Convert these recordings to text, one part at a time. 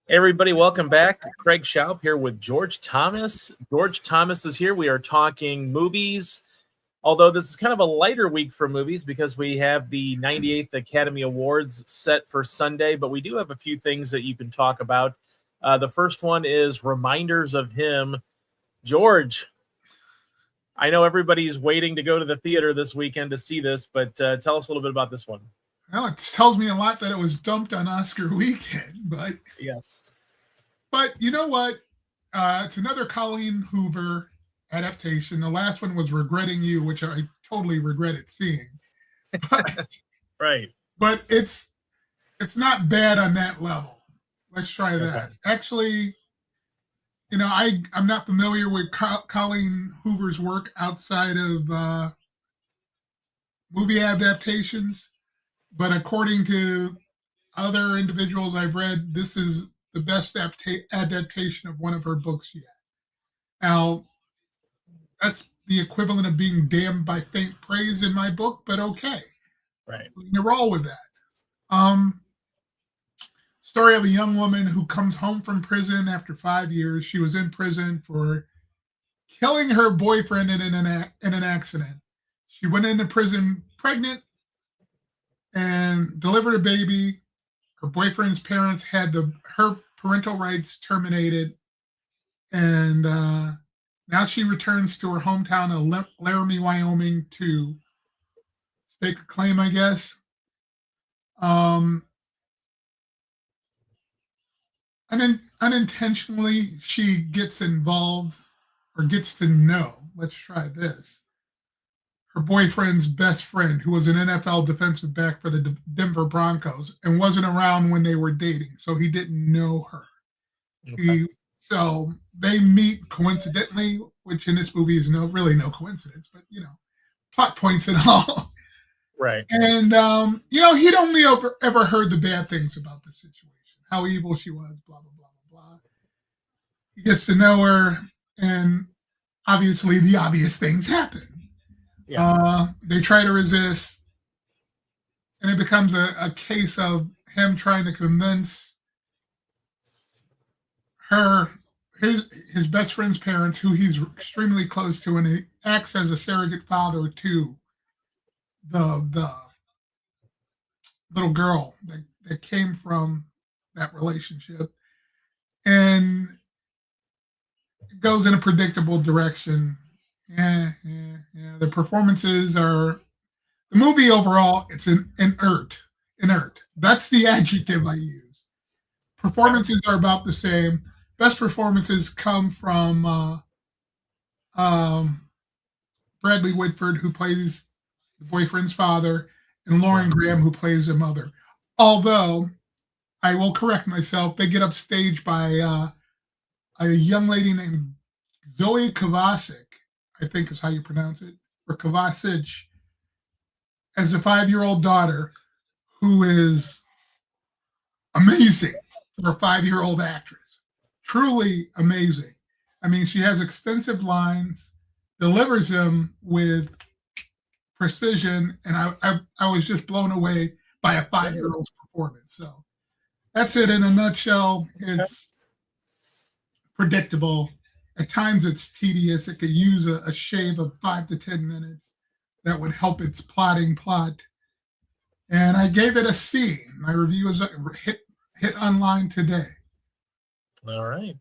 Hey everybody, welcome back. Craig Schaub here with George Thomas. George Thomas is here. We are talking movies, although this is kind of a lighter week for movies because we have the 98th Academy Awards set for Sunday, but we do have a few things that you can talk about. The first one is reminders of him. George, I know everybody's waiting to go to the theater this weekend to see this, but tell us a little bit about this one. Well, it tells me a lot that it was dumped on Oscar weekend, Yes. but you know what? It's another Colleen Hoover adaptation. The last one was Regretting You, which I totally regretted seeing. But Right. but it's not bad on that level. Let's try that. Okay. Actually, I'm not familiar with Colleen Hoover's work outside of movie adaptations, but according to other individuals I've read, this is the best adaptation of one of her books yet. Now, that's the equivalent of being damned by faint praise in my book, but okay. Right. We can roll with that. Story of a young woman who comes home from prison after 5 years. She was in prison for killing her boyfriend in an accident. She went into prison pregnant and delivered a baby. Her boyfriend's parents had her parental rights terminated, and now she returns to her hometown of Laramie, Wyoming, to stake a claim, I guess. And then unintentionally, she gets involved or gets to know. Let's try this. Her boyfriend's best friend, who was an NFL defensive back for the Denver Broncos and wasn't around when they were dating, so he didn't know her. Okay. So they meet coincidentally, which in this movie is really no coincidence, but plot points and all. Right. And he'd only ever heard the bad things about the situation, how evil she was, blah blah blah blah blah. He gets to know her, and obviously the obvious things happen. Yeah. They try to resist, and it becomes a case of him trying to convince his best friend's parents, who he's extremely close to, and he acts as a surrogate father to the little girl that came from that relationship, and it goes in a predictable direction. Yeah. The performances are the movie overall. It's inert. That's the adjective I use. Performances are about the same. Best performances come from Bradley Whitford, who plays the boyfriend's father, and Lauren Graham, who plays the mother. Although I will correct myself, they get upstaged by a young lady named Zoe Kovacic, I think is how you pronounce it, or Kovacic, as a 5-year-old daughter who is amazing for a 5-year-old actress. Truly amazing. I mean, she has extensive lines, delivers them with precision, and I was just blown away by a 5-year-old's performance. So that's it in a nutshell. It's predictable. At times it's tedious. It could use a shave of 5 to 10 minutes that would help its plot. And I gave it a C. My review is hit online today. All right.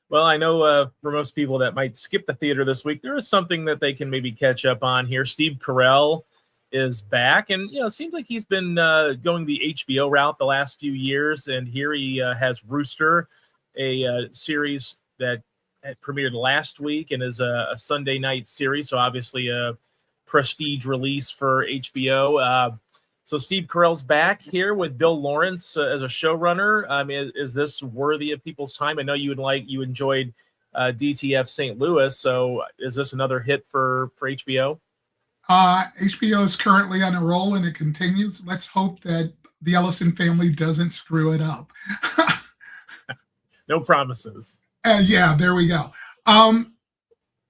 Well, I know for most people that might skip the theater this week, there is something that they can maybe catch up on here. Steve Carell is back, and it seems like he's been going the HBO route the last few years. And here he has Rooster, a series that premiered last week and is a Sunday night series, so obviously a prestige release for HBO. So Steve Carell's back here with Bill Lawrence as a showrunner. Is this worthy of people's time? I know you enjoyed DTF St. Louis, so is this another hit for HBO? HBO is currently on a roll, and it continues. Let's hope that the Ellison family doesn't screw it up. No promises. Yeah, there we go.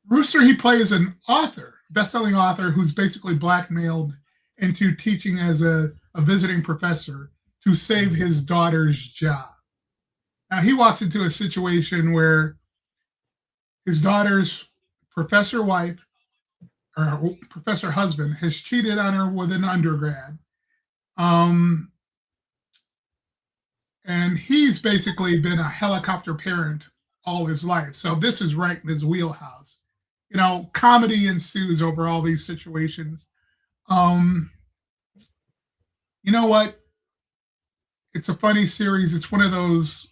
Rooster, he plays an author, best-selling author, who's basically blackmailed into teaching as a visiting professor to save his daughter's job. Now he walks into a situation where his daughter's professor wife or professor husband has cheated on her with an undergrad. Um, and he's basically been a helicopter parent all his life. So this is right in his wheelhouse. You know, comedy ensues over all these situations. Um, you know what? It's a funny series. It's one of those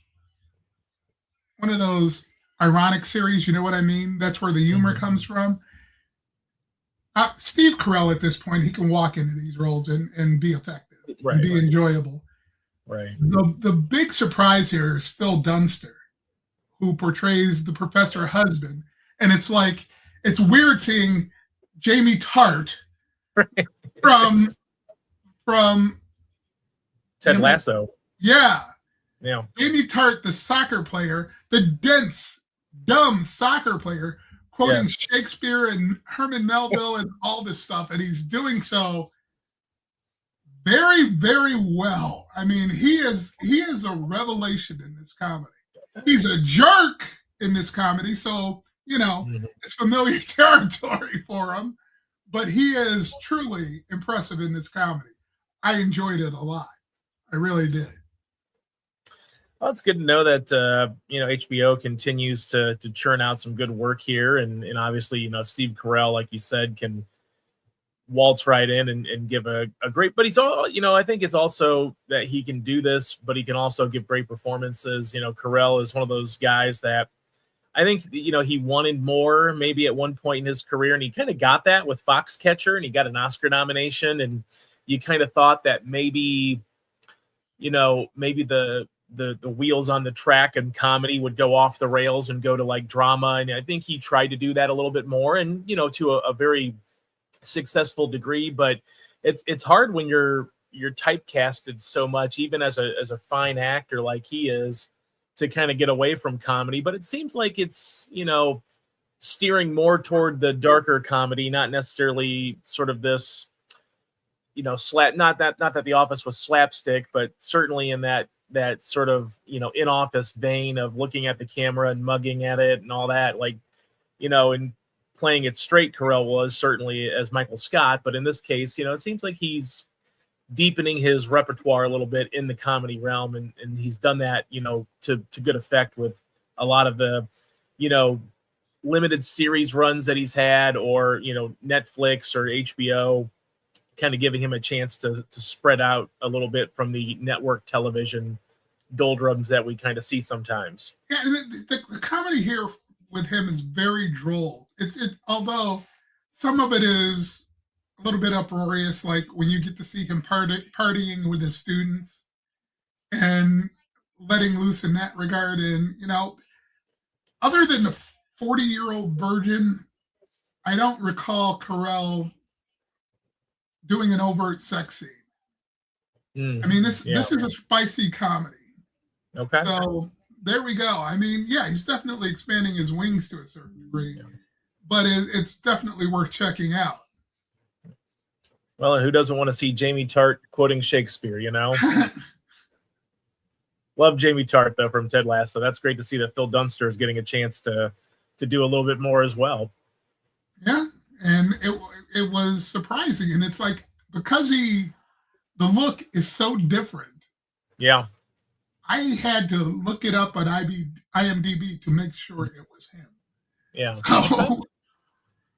ironic series. You know what I mean? That's where the humor comes from. Steve Carell at this point, he can walk into these roles and be effective and be enjoyable. Right. The big surprise here is Phil Dunster, who portrays the professor husband. And it's like, it's weird seeing Jamie Tart from Ted Lasso. Yeah. Yeah. Jamie Tart, the soccer player, the dense, dumb soccer player, quoting Shakespeare and Herman Melville and all this stuff. And he's doing so very, very well. I mean, he is a revelation in this comedy. He's a jerk in this comedy, so you know it's familiar territory for him. But he is truly impressive in this comedy. I enjoyed it a lot. I really did. Well, it's good to know that HBO continues to churn out some good work here, and obviously Steve Carell, like you said, can waltz right in and give a great. But he's all I think it's also that he can do this, but he can also give great performances. Carell is one of those guys that I think he wanted more maybe at one point in his career, and he kind of got that with Foxcatcher, and he got an Oscar nomination, and you kind of thought that maybe the wheels on the track and comedy would go off the rails and go to like drama. And I think he tried to do that a little bit more and, to a very successful degree, but it's hard when you're typecasted so much, even as a fine actor like he is, to kind of get away from comedy. But it seems like it's, steering more toward the darker comedy, not necessarily sort of this, not that The Office was slapstick, but certainly in that sort of, in office vein of looking at the camera and mugging at it and all that, like, and playing it straight. Carell was certainly as Michael Scott, but in this case, it seems like he's deepening his repertoire a little bit in the comedy realm. And he's done that, to good effect with a lot of the, limited series runs that he's had, or, Netflix or HBO, kind of giving him a chance to spread out a little bit from the network television doldrums that we kind of see sometimes. Yeah, and the comedy here with him is very droll. It's although some of it is a little bit uproarious, like when you get to see him partying with his students and letting loose in that regard. And other than the 40-year-old virgin, I don't recall Carell doing an overt sex scene. I mean, this is a spicy comedy. Okay. So there we go. I mean, yeah, he's definitely expanding his wings to a certain degree, but it's definitely worth checking out. Well, and who doesn't want to see Jamie Tart quoting Shakespeare, Love Jamie Tart, though, from Ted Lasso. That's great to see that Phil Dunster is getting a chance to do a little bit more as well. Yeah, and it was surprising. And it's like, because the look is so different. Yeah. I had to look it up on IMDb to make sure it was him. Yeah. So,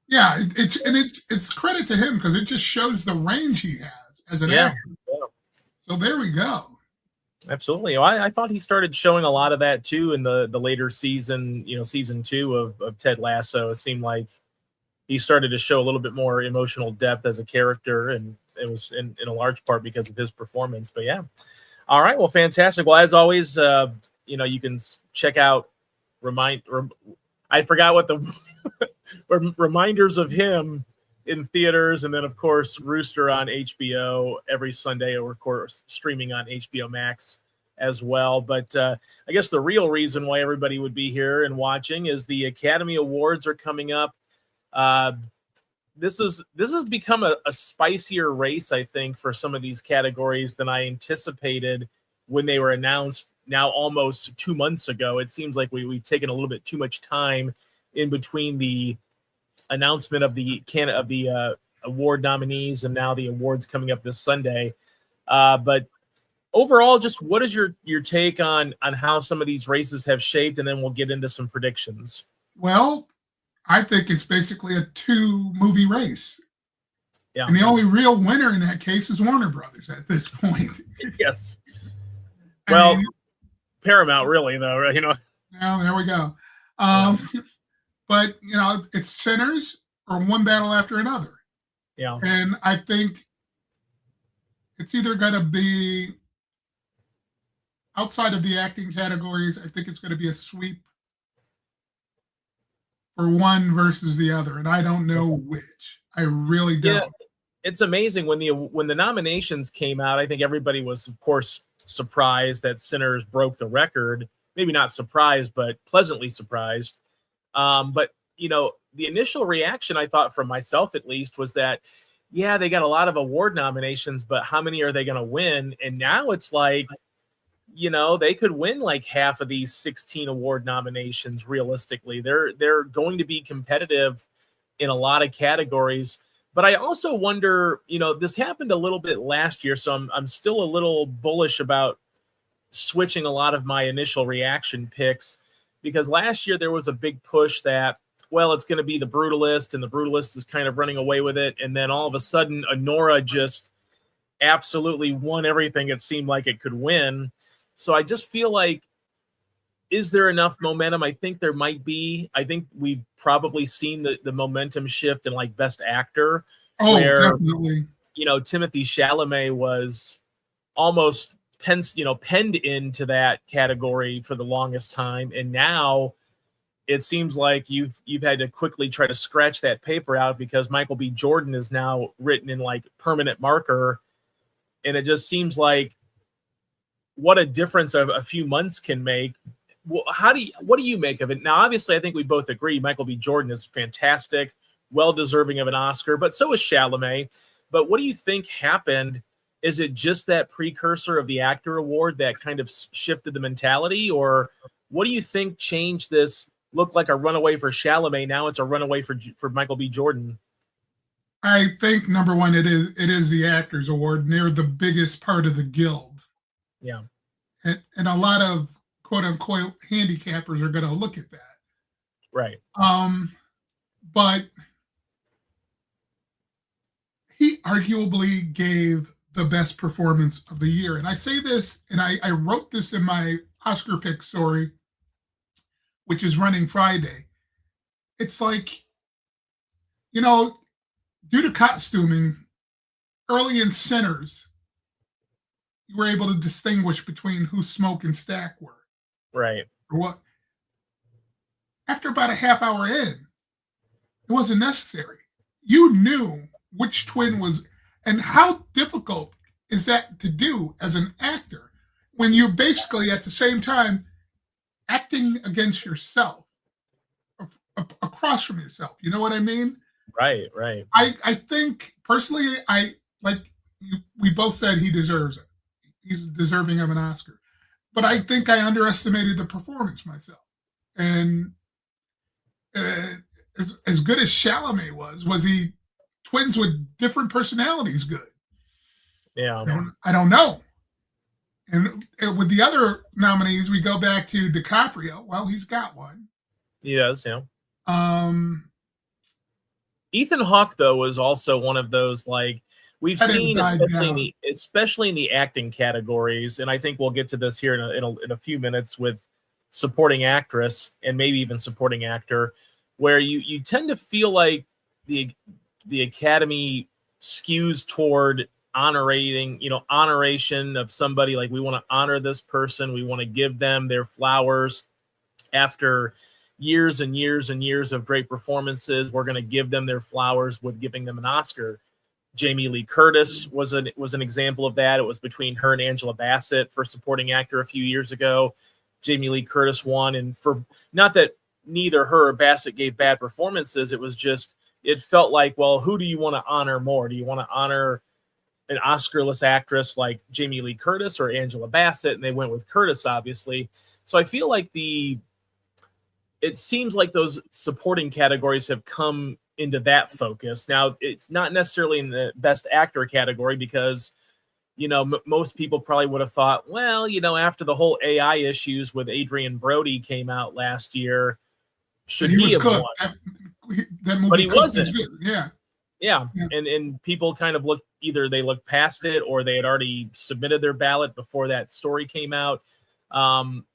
yeah, it's credit to him because it just shows the range he has as an actor. Yeah. So there we go. Absolutely. Well, I thought he started showing a lot of that too in the later season, season 2 of Ted Lasso. It seemed like he started to show a little bit more emotional depth as a character, and it was in a large part because of his performance. But yeah. All right. Well, fantastic. Well, as always, you can check out I forgot what the reminders of him in theaters, and then of course Rooster on HBO every Sunday, or of course streaming on HBO Max as well. But I guess the real reason why everybody would be here and watching is the Academy Awards are coming up. This has become a spicier race, I think, for some of these categories than I anticipated when they were announced now almost 2 months ago. It seems like we've taken a little bit too much time in between the announcement of the award nominees and now the awards coming up this Sunday. But overall, just what is your take on how some of these races have shaped, and then we'll get into some predictions. Well, I think it's basically a 2-movie race. Yeah. And the only real winner in that case is Warner Brothers at this point. Yes. I Well, mean, Paramount, really, though, right? Well, there we go. But, it's Sinners or one battle after another. Yeah. And I think it's either going to be outside of the acting categories. I think it's going to be a sweep for one versus the other. And I don't know which. I really don't. Yeah, it's amazing when the nominations came out. I think everybody was, of course, surprised that Sinners broke the record. Maybe not surprised, but pleasantly surprised. But the initial reaction, I thought, from myself at least, was that, yeah, they got a lot of award nominations, but how many are they going to win? And now it's like, they could win like half of these 16 award nominations. Realistically, they're going to be competitive in a lot of categories. But I also wonder, this happened a little bit last year, so I'm still a little bullish about switching a lot of my initial reaction picks, because last year there was a big push that, well, it's going to be The Brutalist, and The Brutalist is kind of running away with it. And then all of a sudden, Anora just absolutely won everything it seemed like it could win. So I just feel like, is there enough momentum? I think there might be. I think we've probably seen the momentum shift in like Best Actor. Oh, where, definitely. Timothy Chalamet was almost penned into that category for the longest time. And now it seems like you've had to quickly try to scratch that paper out, because Michael B. Jordan is now written in like permanent marker. And it just seems like what a difference a few months can make. Well, what do you make of it? Now, obviously, I think we both agree Michael B. Jordan is fantastic, well deserving of an Oscar, but so is Chalamet. But what do you think happened? Is it just that precursor of the actor award that kind of shifted the mentality, or what do you think changed this? Looked like a runaway for Chalamet, now it's a runaway for Michael B. Jordan. I think number one, it is the Actors Award, and they're the biggest part of the guild. Yeah, and a lot of quote unquote handicappers are going to look at that. Right. But he arguably gave the best performance of the year. And I say this, and I wrote this in my Oscar pick story, which is running Friday. It's like, due to costuming, early in Sinners, you were able to distinguish between who Smoke and Stack were. Right. Or what? After about a half hour in, it wasn't necessary. You knew which twin was, and how difficult is that to do as an actor when you're basically at the same time acting against yourself, across from yourself. You know what I mean? Right. I think personally, we both said he deserves it. He's deserving of an Oscar. But I think I underestimated the performance myself. And as good as Chalamet was he twins with different personalities good? Yeah. I don't know. And with the other nominees, we go back to DiCaprio. Well, he's got one. He does, yeah. Ethan Hawke, though, was also one of those, like, we've seen, especially in the acting categories, and I think we'll get to this here in a few minutes with supporting actress and maybe even supporting actor, where you tend to feel like the Academy skews toward honoration of somebody. Like, we want to honor this person, we want to give them their flowers after years and years and years of great performances. We're going to give them their flowers with giving them an Oscar. Jamie Lee Curtis was an example of that. It was between her and Angela Bassett for supporting actor a few years ago. Jamie Lee Curtis won, and for not that neither her or Bassett gave bad performances, it was just, it felt like, well, who do you want to honor more? Do you want to honor an Oscar-less actress like Jamie Lee Curtis or Angela Bassett, and they went with Curtis, obviously. So I feel like it seems like those supporting categories have come into that focus. Now, it's not necessarily in the best actor category because, most people probably would have thought, well, after the whole AI issues with Adrian Brody came out last year, should he have won? That movie but he wasn't. Yeah. Yeah. And people kind of looked past it, or they had already submitted their ballot before that story came out.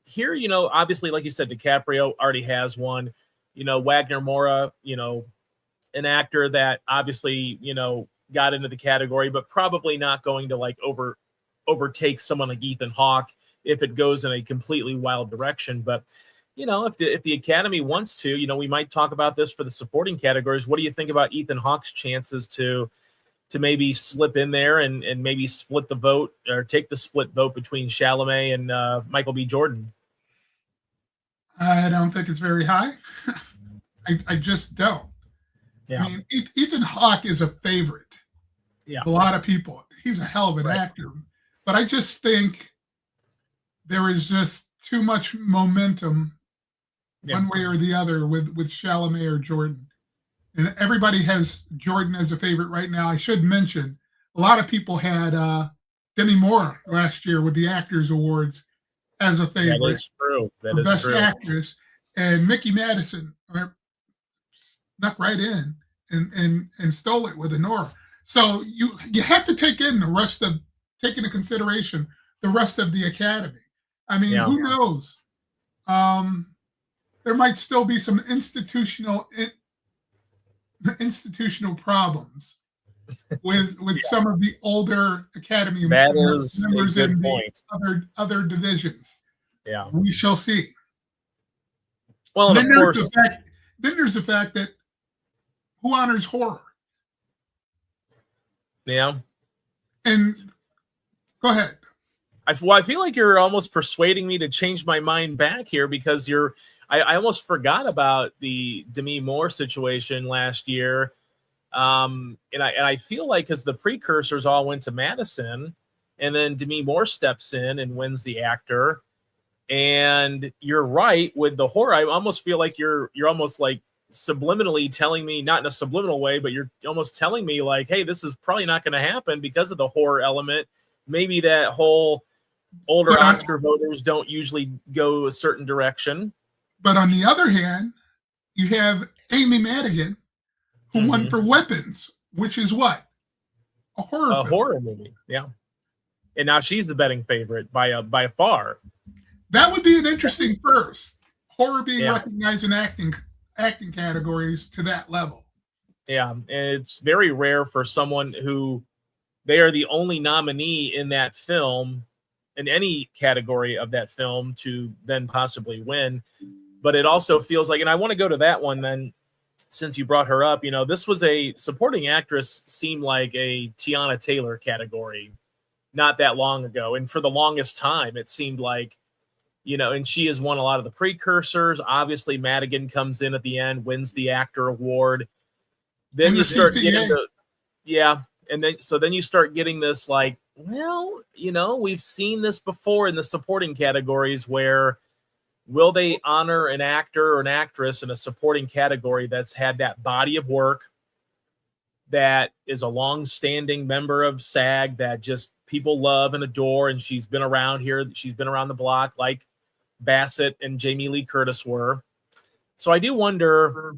Here, obviously, like you said, DiCaprio already has one. Wagner Moura, an actor that obviously, got into the category, but probably not going to overtake someone like Ethan Hawke if it goes in a completely wild direction. But if the Academy wants to, we might talk about this for the supporting categories. What do you think about Ethan Hawke's chances to maybe slip in there and maybe split the vote or take the split vote between Chalamet and Michael B. Jordan? I don't think it's very high. I just don't. Yeah. I mean, Ethan Hawke is a favorite. Yeah. A lot of people. He's a hell of an actor. But I just think there is just too much momentum one way or the other with Chalamet or Jordan. And everybody has Jordan as a favorite right now. I should mention, a lot of people had Demi Moore last year with the Actors Awards as a favorite. That is true. That is Best true. Actress. And Mickey Madison snuck right in and stole it with Anora. So you have to take into consideration the rest of the Academy. I mean, who knows? There might still be some institutional problems with some of the older Academy members in the other divisions. Yeah, we shall see. Well, and of course, then there's the fact that who honors horror? Yeah. And go ahead. I feel like you're almost persuading me to change my mind back here because I almost forgot about the Demi Moore situation last year. And I feel like because the precursors all went to Madison, and then Demi Moore steps in and wins the actor. And you're right with the horror. I almost feel like you're almost like subliminally telling me, not in a subliminal way, but you're almost telling me like, hey, this is probably not going to happen because of the horror element. Maybe that whole older Oscar voters don't usually go a certain direction. But on the other hand, you have Amy Madigan, who won for Weapons, which is what? A horror movie. Yeah. And now she's the betting favorite by far. That would be an interesting first. Horror being recognized in acting categories to that level. Yeah, and it's very rare for someone who they are the only nominee in that film, in any category of that film, to then possibly win. But it also feels like, and I want to go to that one then, since you brought her up, this was a supporting actress, seemed like a Tiana Taylor category not that long ago. And for the longest time, it seemed like, and she has won a lot of the precursors. Obviously, Madigan comes in at the end, wins the actor award. Then you start getting then you start getting this like, well, we've seen this before in the supporting categories where will they honor an actor or an actress in a supporting category that's had that body of work, that is a long-standing member of SAG that just people love and adore, and she's been around here, she's been around the block like Bassett and Jamie Lee Curtis were. So I do wonder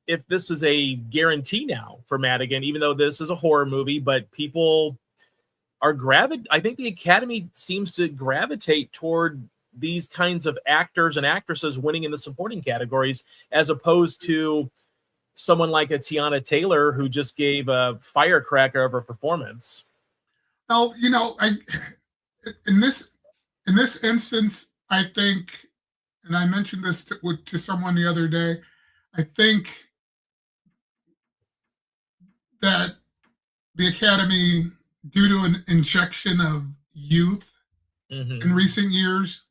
if this is a guarantee now for Madigan, even though this is a horror movie, but people are I think the Academy seems to gravitate toward these kinds of actors and actresses winning in the supporting categories, as opposed to someone like a Tiana Taylor who just gave a firecracker of her performance. Well, in this instance, I think, and I mentioned this to someone the other day, I think that the Academy, due to an injection of youth in recent years,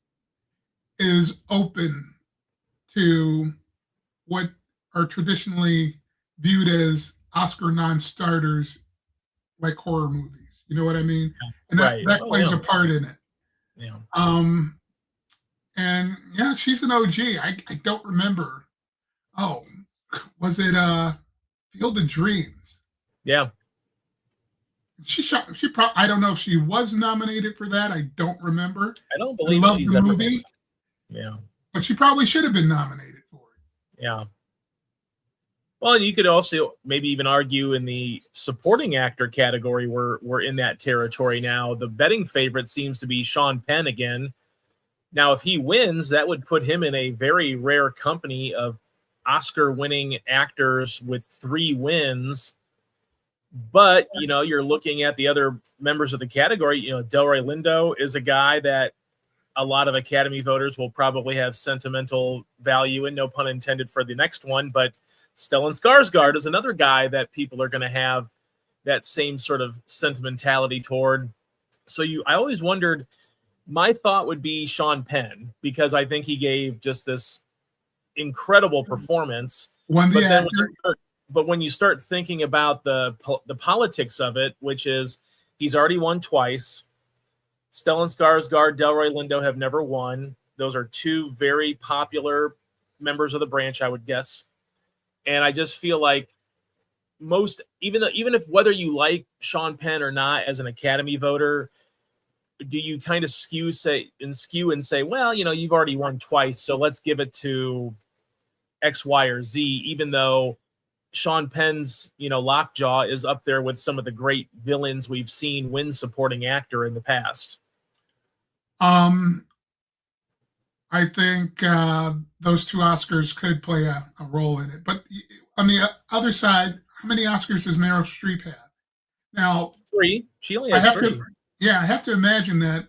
is open to what are traditionally viewed as Oscar non-starters, like horror movies. You know what I mean? And Right. that Oh, plays yeah. a part in it. Yeah. Um, and yeah, she's an OG. I don't remember. Oh, was it Field of Dreams? Yeah. She shot. She probably. I don't know if she was nominated for that. I don't remember. I don't I believe love she's the ever been. movie, Yeah. but she probably should have been nominated for it. Yeah. Well, you could also maybe even argue in the supporting actor category, we're in that territory now. The betting favorite seems to be Sean Penn again. Now, if he wins, that would put him in a very rare company of Oscar-winning actors with 3 wins. But, you're looking at the other members of the category. Delroy Lindo is a guy that a lot of Academy voters will probably have sentimental value in, no pun intended, for the next one. But Stellan Skarsgård is another guy that people are going to have that same sort of sentimentality toward. So I always wondered, my thought would be Sean Penn, because I think he gave just this incredible performance. Won the But then actor. when you start thinking about the politics of it, which is he's already won twice. Stellan Skarsgård, Delroy Lindo have never won. Those are 2 very popular members of the branch, I would guess. And I just feel like even if whether you like Sean Penn or not as an Academy voter, do you kind of skew and say, well, you've already won twice, so let's give it to X, Y, or Z, even though Sean Penn's, Lockjaw is up there with some of the great villains we've seen win supporting actor in the past. I think those 2 Oscars could play a role in it. But on the other side, how many Oscars does Meryl Streep have? Now, 3. She only has 3. I have to imagine that,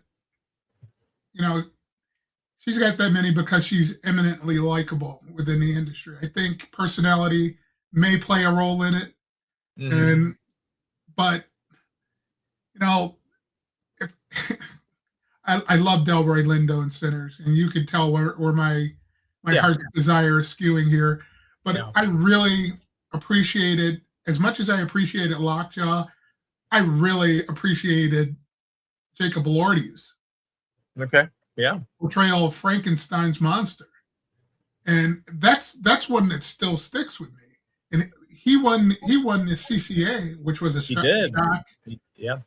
she's got that many because she's eminently likable within the industry. I think personality may play a role in it. Mm-hmm. But I love Delroy Lindo and Sinners, and you can tell where my heart's desire is skewing here. But I really appreciated, as much as I appreciated Lockjaw, I really appreciated Jacob Elordi's portrayal of Frankenstein's monster, and that's one that still sticks with me. And he won the CCA, which was a shock. Yeah.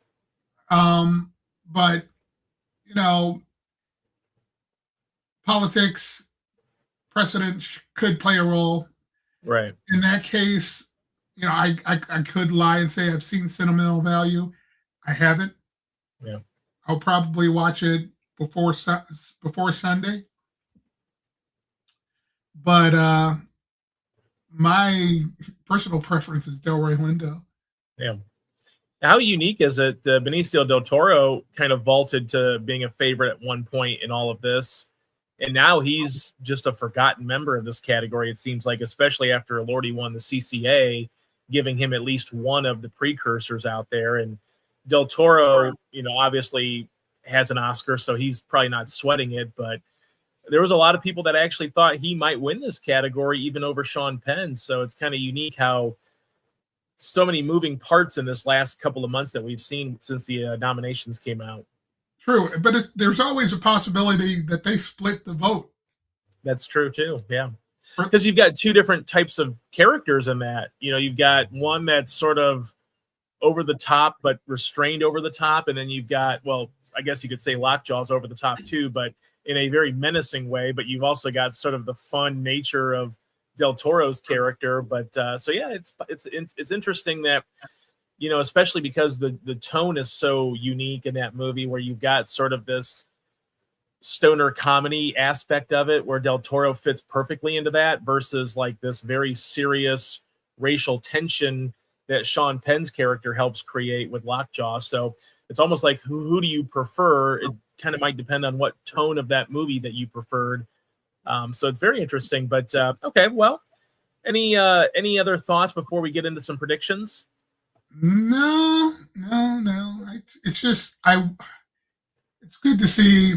But politics, precedent could play a role. Right. In that case, I could lie and say I've seen sentimental value. I haven't. Yeah. I'll probably watch it before Sunday. But my personal preference is Delroy Lindo. Yeah. How unique is it? Benicio del Toro kind of vaulted to being a favorite at one point in all of this, and now he's just a forgotten member of this category, it seems like, especially after Elordi won the CCA, giving him at least one of the precursors out there. And del Toro, obviously has an Oscar, so he's probably not sweating it, but there was a lot of people that actually thought he might win this category even over Sean Penn. So it's kind of unique how so many moving parts in this last couple of months that we've seen since the nominations came out. True, but there's always a possibility that they split the vote. That's true too. Yeah, because you've got 2 different types of characters in that. You've got one that's sort of over the top but restrained over the top, and then you've got, well, I guess you could say Lockjaw's over the top too, but in a very menacing way. But you've also got sort of the fun nature of del Toro's character. But so yeah, it's interesting that, especially because the tone is so unique in that movie, where you've got sort of this stoner comedy aspect of it, where del Toro fits perfectly into that, versus like this very serious racial tension that Sean Penn's character helps create with Lockjaw. So it's almost like who do you prefer? It kind of might depend on what tone of that movie that you preferred. So it's very interesting. But okay, well, any other thoughts before we get into some predictions? No. It's just it's good to see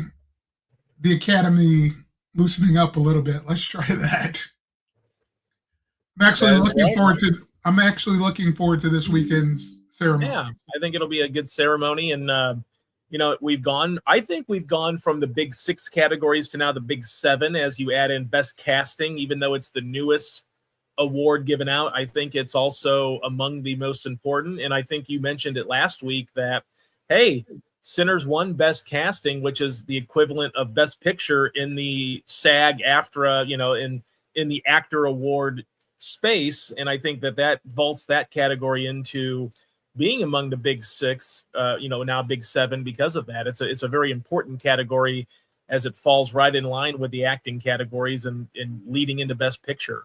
the Academy loosening up a little bit. Let's try that. I'm actually looking forward to this weekend's ceremony. Yeah, I think it'll be a good ceremony. And, I think we've gone from the big 6 categories to now the big 7 as you add in best casting, even though it's the newest award given out. I think it's also among the most important. And I think you mentioned it last week that, hey, Sinners won best casting, which is the equivalent of best picture in the SAG-AFTRA, in the actor award space. And I think that vaults that category into being among the big 6, now big 7 because of that. It's a very important category as it falls right in line with the acting categories and leading into best picture.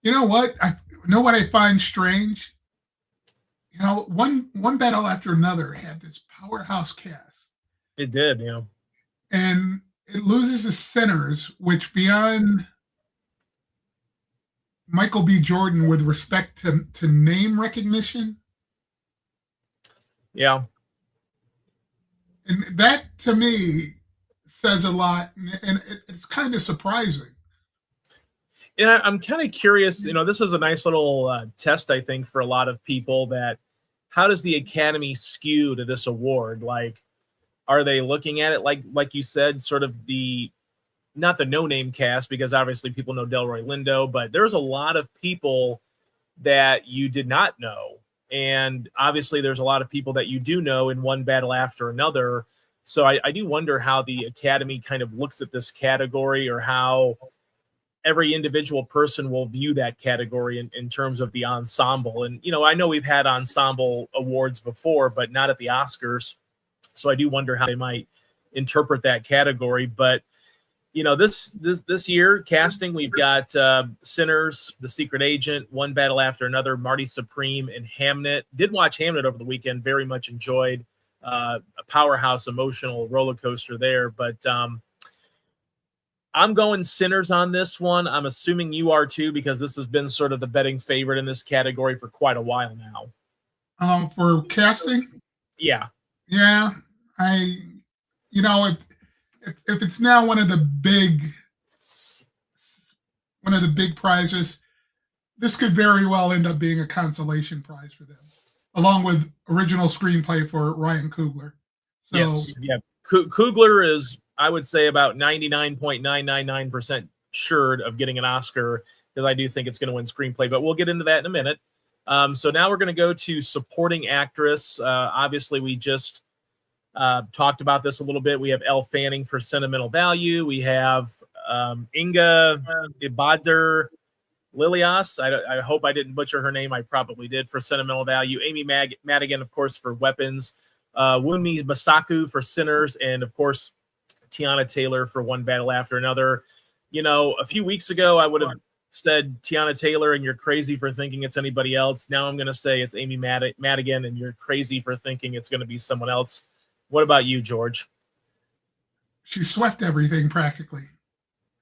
You know what? I find strange. One Battle After Another had this powerhouse cast. It did, and it loses the Sinners, which beyond Michael B. Jordan with respect to name recognition. Yeah. And that to me says a lot, and it's kind of surprising. Yeah, I'm kind of curious, this is a nice little test, I think, for a lot of people that how does the Academy skew to this award? Like, are they looking at it like you said, sort of not the no-name cast, because obviously people know Delroy Lindo, but there's a lot of people that you did not know. And obviously there's a lot of people that you do know in One Battle After Another. So I do wonder how the Academy kind of looks at this category, or how every individual person will view that category in terms of the ensemble. And, I know we've had ensemble awards before, but not at the Oscars. So I do wonder how they might interpret that category. But, this year casting, we've got Sinners, The Secret Agent, One Battle After Another, Marty Supreme, and Hamnet. Did watch Hamnet over the weekend. Very much enjoyed a powerhouse emotional roller coaster there. But I'm going Sinners on this one. I'm assuming you are too, because this has been sort of the betting favorite in this category for quite a while now. For casting? Yeah. Yeah. If it's now one of the big prizes, this could very well end up being a consolation prize for them, along with original screenplay for Ryan Coogler. So, yes. Yeah. Coogler is, I would say, about 99.999% sure of getting an Oscar, because I do think it's going to win screenplay, but we'll get into that in a minute. So now we're going to go to supporting actress. Obviously, we just talked about this a little bit. We have Elle Fanning for Sentimental Value. We have Inga Ibader Lilias. I hope I didn't butcher her name. I probably did, for Sentimental Value. Amy Madigan, of course, for Weapons. Wunmi Masaku for Sinners. And, of course, Tiana Taylor for One Battle After Another. A few weeks ago, I would have said Tiana Taylor, and you're crazy for thinking it's anybody else. Now I'm going to say it's Amy Madigan, and you're crazy for thinking it's going to be someone else. What about you, George? She swept everything practically.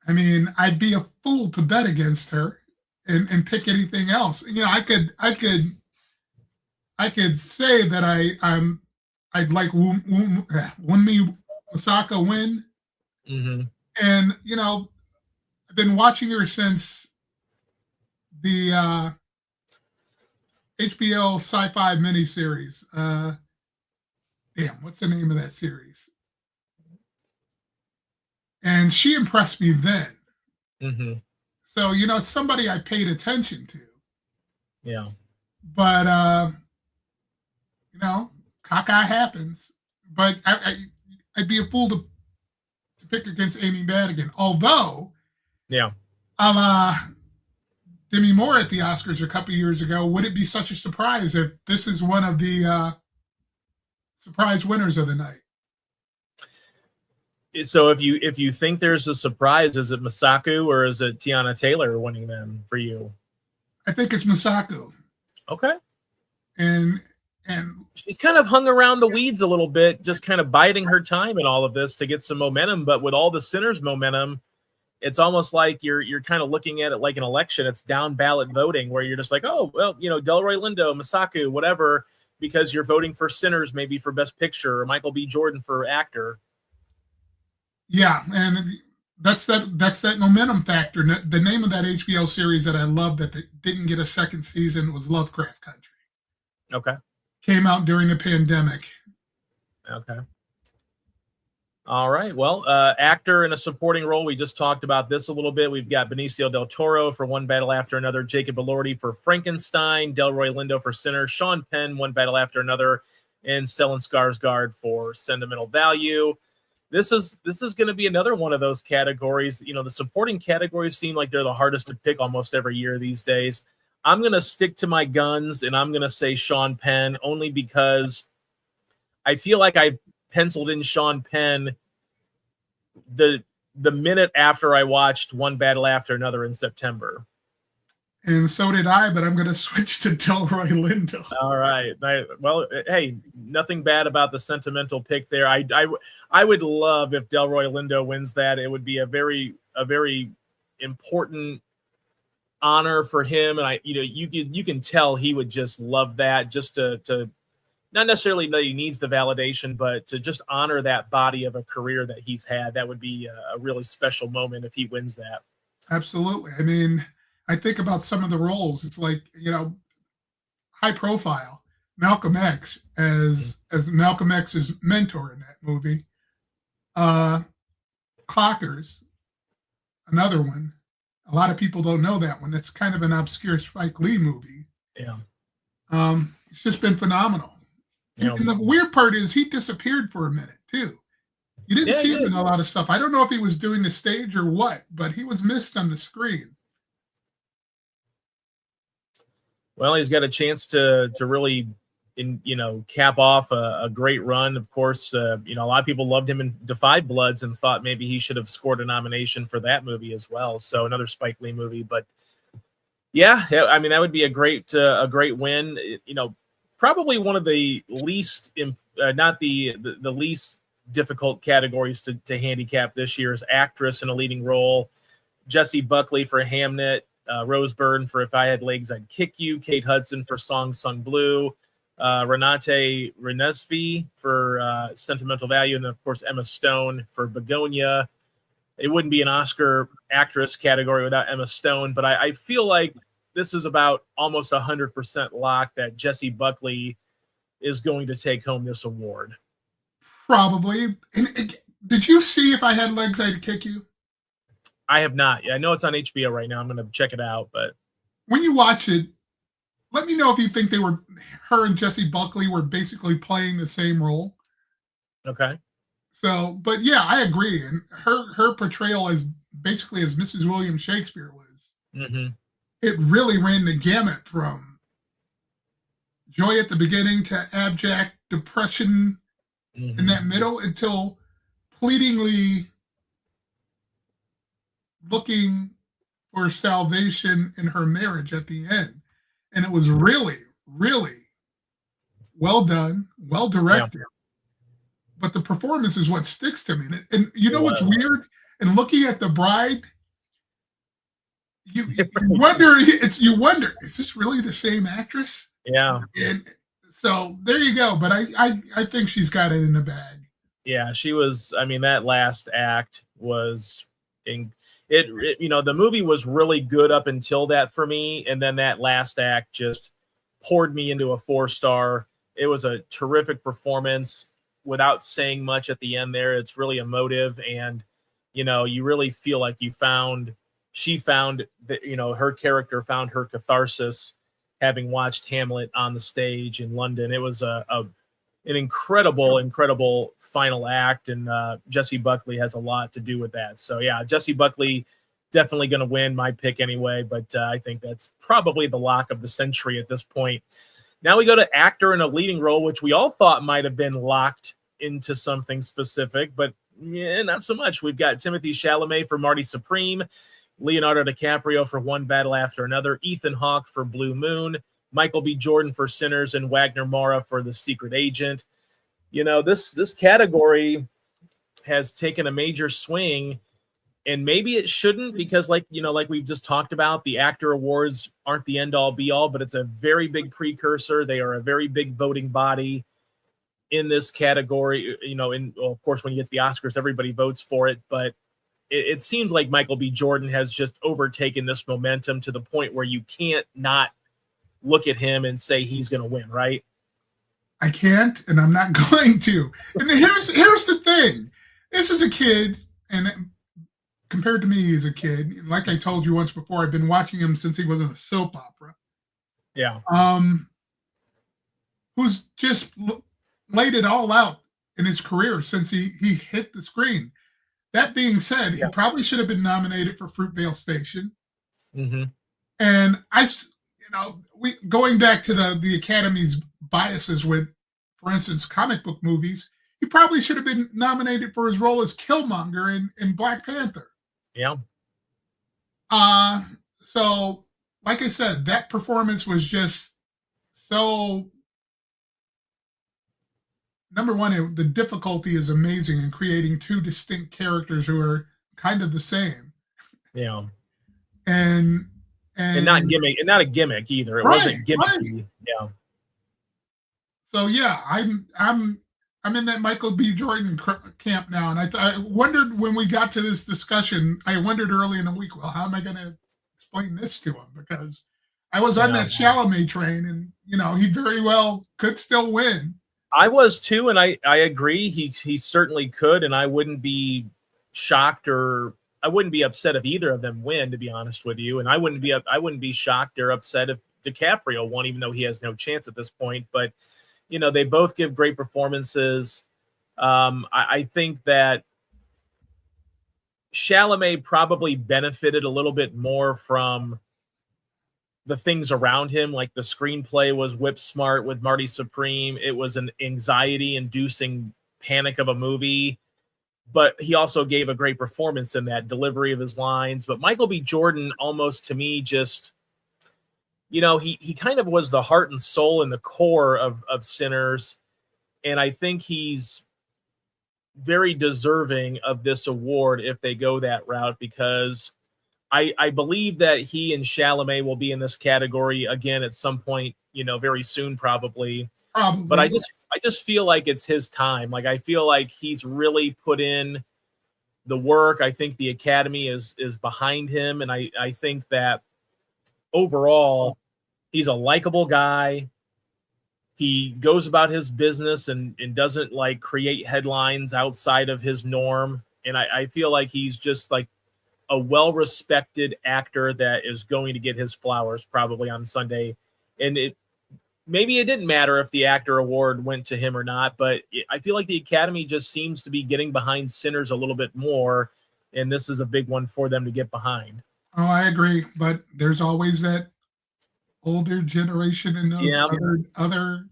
I mean, I'd be a fool to bet against her and pick anything else. I could say that I'd like Wunmi Masaku win. Mm-hmm. And, I've been watching her since the HBO sci-fi miniseries. What's the name of that series? And she impressed me then. Mm-hmm. So, it's somebody I paid attention to. Yeah. But, caca happens. But I'd be a fool to pick against Amy Madigan. Although, yeah, a la Demi Moore at the Oscars a couple of years ago, would it be such a surprise if this is one of the surprise winners of the night? So if you think there's a surprise, is it Masaku or is it Tiana Taylor winning them for you? I think it's Masaku. Okay. And she's kind of hung around the weeds a little bit, just kind of biding her time in all of this to get some momentum. But with all the Sinners momentum, it's almost like you're kind of looking at it like an election. It's down ballot voting, where you're just like, oh, well, Delroy Lindo, Masaku, whatever, because you're voting for Sinners, maybe for Best Picture, or Michael B. Jordan for actor. Yeah, and that's that momentum factor. The name of that HBO series that I love that didn't get a second season was Lovecraft Country. Okay. came out during the pandemic. Okay. All right. Well, actor in a supporting role. We just talked about this a little bit. We've got Benicio del Toro for One Battle After Another, Jacob Elordi for Frankenstein, Delroy Lindo for Sinners, Sean Penn, One Battle After Another, and Stellan Skarsgård for Sentimental Value. This is going to be another one of those categories. You know, the supporting categories seem like they're the hardest to pick almost every year these days. I'm going to stick to my guns, and I'm going to say Sean Penn, only because I feel like I've penciled in Sean Penn the minute after I watched One Battle After Another in September. And so did I, but I'm going to switch to Delroy Lindo. All right. Well, hey, nothing bad about the sentimental pick there. I would love if Delroy Lindo wins that. It would be a very important honor for him, and you can tell he would just love that, just to not necessarily that he needs the validation, but to just honor that body of a career that he's had. That would be a really special moment if he wins that. Absolutely. I mean, I think about some of the roles. It's like, high profile. Malcolm X as Malcolm X's mentor in that movie. Clockers, another one. A lot of people don't know that one. It's kind of an obscure Spike Lee movie. Yeah. It's just been phenomenal. Yeah. And the weird part is he disappeared for a minute too. You didn't see him in a lot of stuff. I don't know if he was doing the stage or what, but he was missed on the screen. Well, he's got a chance to really, cap off a great run. Of course, a lot of people loved him in Defy Bloods and thought maybe he should have scored a nomination for that movie as well. So another Spike Lee movie, but yeah, I mean that would be a great win. Probably one of the least, not the least difficult categories to handicap this year is actress in a leading role. Jessie Buckley for Hamnet. Rose Byrne for If I Had Legs, I'd Kick You, Kate Hudson for Song Sung Blue, Renate Renesvi for Sentimental Value, and then, of course, Emma Stone for Begonia. It wouldn't be an Oscar actress category without Emma Stone, but I feel like this is about almost 100% lock that Jessie Buckley is going to take home this award. Probably. And did you see If I Had Legs, I'd Kick You? I have not. Yeah, I know it's on HBO right now. I'm going to check it out. But when you watch it, let me know if you think her and Jessie Buckley were basically playing the same role. Okay. So, but yeah, I agree. And her portrayal as basically as Mrs. William Shakespeare was, it really ran the gamut from joy at the beginning to abject depression in that middle until pleadingly looking for salvation in her marriage at the end. And it was really, really well done, well directed. Yeah. But the performance is what sticks to me. And you know what's weird? And looking at the bride, you wonder, is this really the same actress? Yeah. And so there you go. But I think she's got it in the bag. Yeah, she was. I mean, that last act was the movie was really good up until that for me, and then that last act just poured me into a 4-star. It was a terrific performance without saying much at the end there. It's really emotive, and you really feel like she found that her character found her catharsis having watched Hamlet on the stage in London. It was an incredible final act, and Jessie Buckley has a lot to do with that. So yeah, Jessie Buckley definitely going to win, my pick anyway, but I think that's probably the lock of the century at this point. Now we go to actor in a leading role, which we all thought might have been locked into something specific, but not so much. We've got Timothée Chalamet for Marty Supreme, Leonardo DiCaprio for One Battle After Another, Ethan Hawke for Blue Moon, Michael B. Jordan for Sinners, and Wagner Moura for The Secret Agent. This category has taken a major swing, and maybe it shouldn't, because like we've just talked about, the actor awards aren't the end all be all, but it's a very big precursor. They are a very big voting body in this category. Of course, when you get to the Oscars, everybody votes for it, but it seems like Michael B. Jordan has just overtaken this momentum to the point where you can't not look at him and say he's going to win, right? I can't, and I'm not going to. And here's the thing. This is a kid, and compared to me as a kid, like I told you once before, I've been watching him since he was in a soap opera. Yeah. Who's just laid it all out in his career since he hit the screen. That being said, he probably should have been nominated for Fruitvale Station. Mm-hmm. And we going back to the Academy's biases with, for instance, comic book movies, he probably should have been nominated for his role as Killmonger in Black Panther. Yeah. So, like I said, that performance was just so. Number one, the difficulty is amazing in creating two distinct characters who are kind of the same. Yeah. And not gimmick, and not a gimmick either. It wasn't gimmicky. Right. Yeah. So yeah, I'm in that Michael B. Jordan camp now, and I wondered when we got to this discussion. I wondered early in the week, well, how am I going to explain this to him? Because I was on that Chalamet train, and he very well could still win. I was too, and I agree. He certainly could, and I wouldn't be shocked or I wouldn't be upset if either of them win, to be honest with you. And I wouldn't be shocked or upset if DiCaprio won, even though he has no chance at this point. But they both give great performances. I think that Chalamet probably benefited a little bit more from the things around him, like the screenplay was whip smart with Marty Supreme. It was an anxiety-inducing panic of a movie, but he also gave a great performance in that delivery of his lines. But Michael B. Jordan, almost to me, just he kind of was the heart and soul and the core of Sinners, and I think he's very deserving of this award if they go that route, because I believe that he and Chalamet will be in this category again at some point, very soon, probably. But I just feel like it's his time. Like, I feel like he's really put in the work. I think the Academy is behind him, and I think that overall he's a likable guy. He goes about his business and doesn't like create headlines outside of his norm. And I feel like he's just like a well-respected actor that is going to get his flowers probably on Sunday. And maybe it didn't matter if the actor award went to him or not, but I feel like the Academy just seems to be getting behind Sinners a little bit more, and this is a big one for them to get behind. Oh, I agree, but there's always that older generation in those other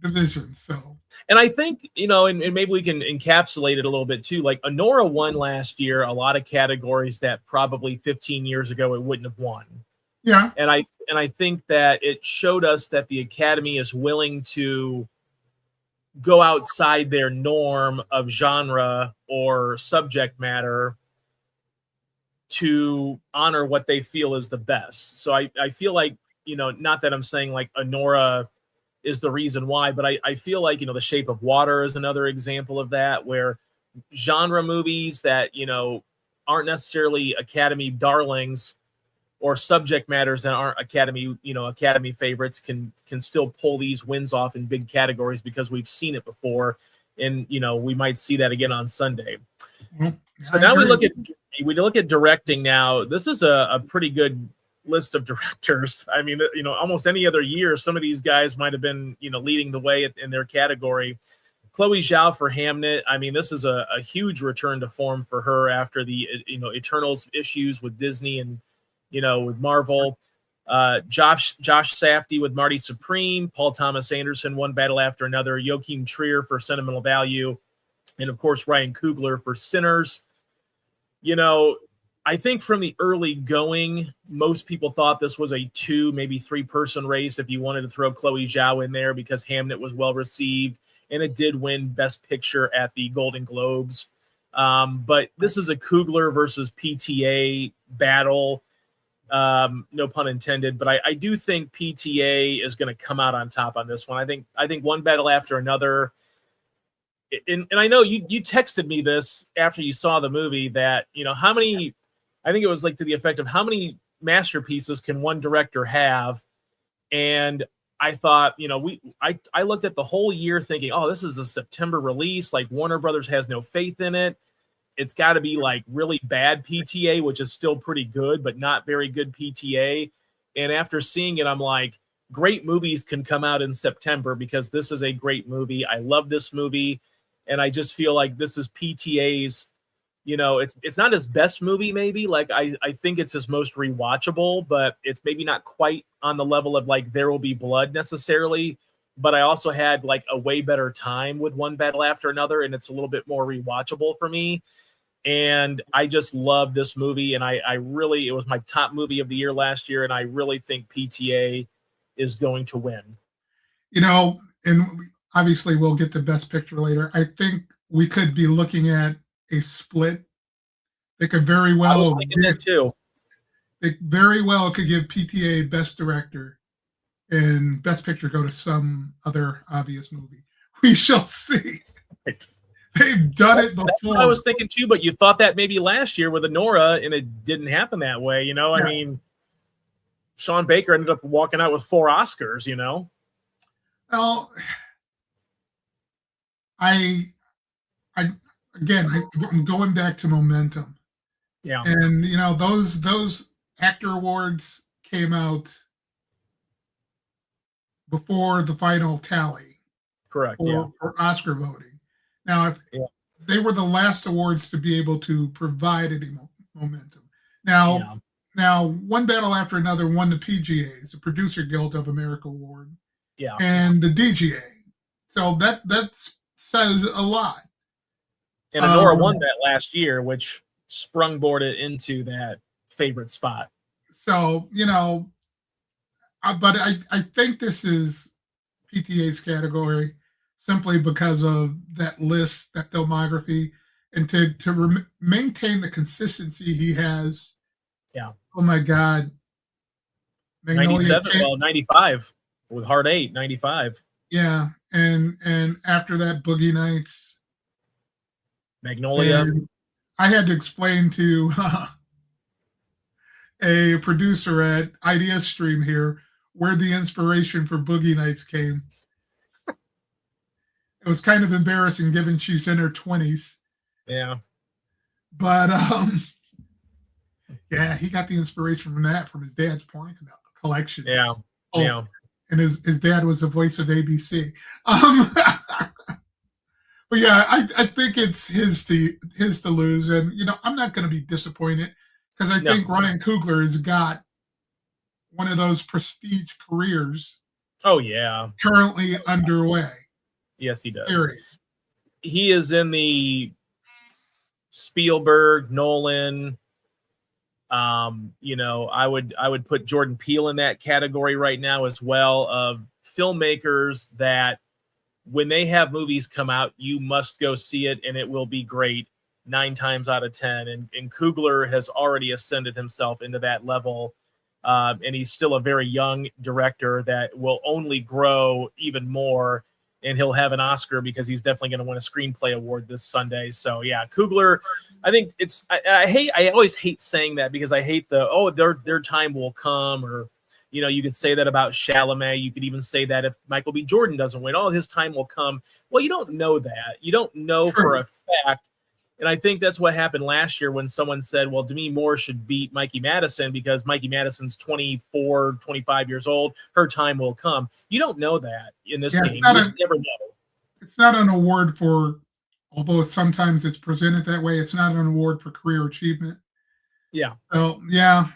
divisions. So. And I think, and maybe we can encapsulate it a little bit too. Like, Anora won last year a lot of categories that probably 15 years ago it wouldn't have won. Yeah. And I think that it showed us that the Academy is willing to go outside their norm of genre or subject matter to honor what they feel is the best. So I feel like, not that I'm saying like Anora is the reason why, but I feel like, The Shape of Water is another example of that, where genre movies that, aren't necessarily Academy darlings or subject matters that aren't Academy favorites can still pull these wins off in big categories because we've seen it before. And, we might see that again on Sunday. Mm-hmm. So now we look at directing now. This is a pretty good list of directors. I mean, almost any other year, some of these guys might have been, leading the way in their category. Chloe Zhao for Hamnet. I mean, this is a huge return to form for her after the, Eternals issues with Disney and, with Marvel. Josh Safdie with Marty Supreme. Paul Thomas Anderson, One Battle After Another. Joachim Trier for Sentimental Value. And, of course, Ryan Coogler for Sinners. I think from the early going, most people thought this was a 2, maybe 3-person race if you wanted to throw Chloe Zhao in there, because Hamnet was well received and it did win Best Picture at the Golden Globes. But this is a Coogler versus PTA battle. No pun intended, but I do think PTA is going to come out on top on this one. I think One Battle After Another. And I know you texted me this after you saw the movie that, how many, I think it was like to the effect of how many masterpieces can one director have? And I thought, I looked at the whole year thinking, oh, this is a September release. Like Warner Brothers has no faith in it. It's got to be like really bad PTA, which is still pretty good, but not very good PTA. And after seeing it, I'm like, great movies can come out in September because this is a great movie. I love this movie. And I just feel like this is PTA's, it's not his best movie, maybe. Like I think it's his most rewatchable, but it's maybe not quite on the level of like There Will Be Blood necessarily. But I also had like a way better time with One Battle After Another, and it's a little bit more rewatchable for me. And I just love this movie, and I really, it was my top movie of the year last year, and I really think PTA is going to win. And obviously we'll get to Best Picture later. I think we could be looking at a split. They could very well. I was thinking that too. They very well could give PTA Best Director and Best Picture go to some other obvious movie. We shall see. Right. They've done it before. That's what I was thinking too, but you thought that maybe last year with Anora, and it didn't happen that way. Yeah. I mean, Sean Baker ended up walking out with 4 Oscars. Well, I'm going back to momentum. Yeah. And those actor awards came out before the final tally. Correct. For Oscar voting. Now, if they were the last awards to be able to provide any momentum. Now, One Battle After Another won the PGAs, the Producer Guild of America Award. Yeah. And the DGA. So that says a lot. And Anora won that last year, which sprungboarded into that favorite spot. So, but I think this is PTA's category simply because of that list, that filmography, and to maintain the consistency he has. Yeah. Oh my God. 95 with Hard 8, 95. Yeah. And after that, Boogie Nights. Magnolia. And I had to explain to a producer at Idea Stream here where the inspiration for Boogie Nights came. It was kind of embarrassing given she's in her 20s. Yeah. But he got the inspiration from his dad's porn collection. Yeah. Yeah. And his dad was the voice of ABC. But yeah, I think it's his to lose. And I'm not going to be disappointed because I think Ryan Coogler has got one of those prestige careers. Oh yeah. Currently underway. Yes, he does. Period. He is in the Spielberg, Nolan. I would put Jordan Peele in that category right now as well, of filmmakers that when they have movies come out, you must go see it and it will be great 9 times out of 10. And Coogler has already ascended himself into that level. And he's still a very young director that will only grow even more. And he'll have an Oscar because he's definitely going to win a screenplay award this Sunday. So yeah, Coogler, I think I always hate saying that because I hate their time will come, or, you could say that about Chalamet. You could even say that if Michael B. Jordan doesn't win, his time will come. Well, you don't know that. You don't know for a fact. And I think that's what happened last year when someone said, well, Demi Moore should beat Mikey Madison because Mikey Madison's 24, 25 years old. Her time will come. You don't know that in this game. You just never know. It's not an award for, although sometimes it's presented that way, it's not an award for career achievement. Yeah. So, yeah.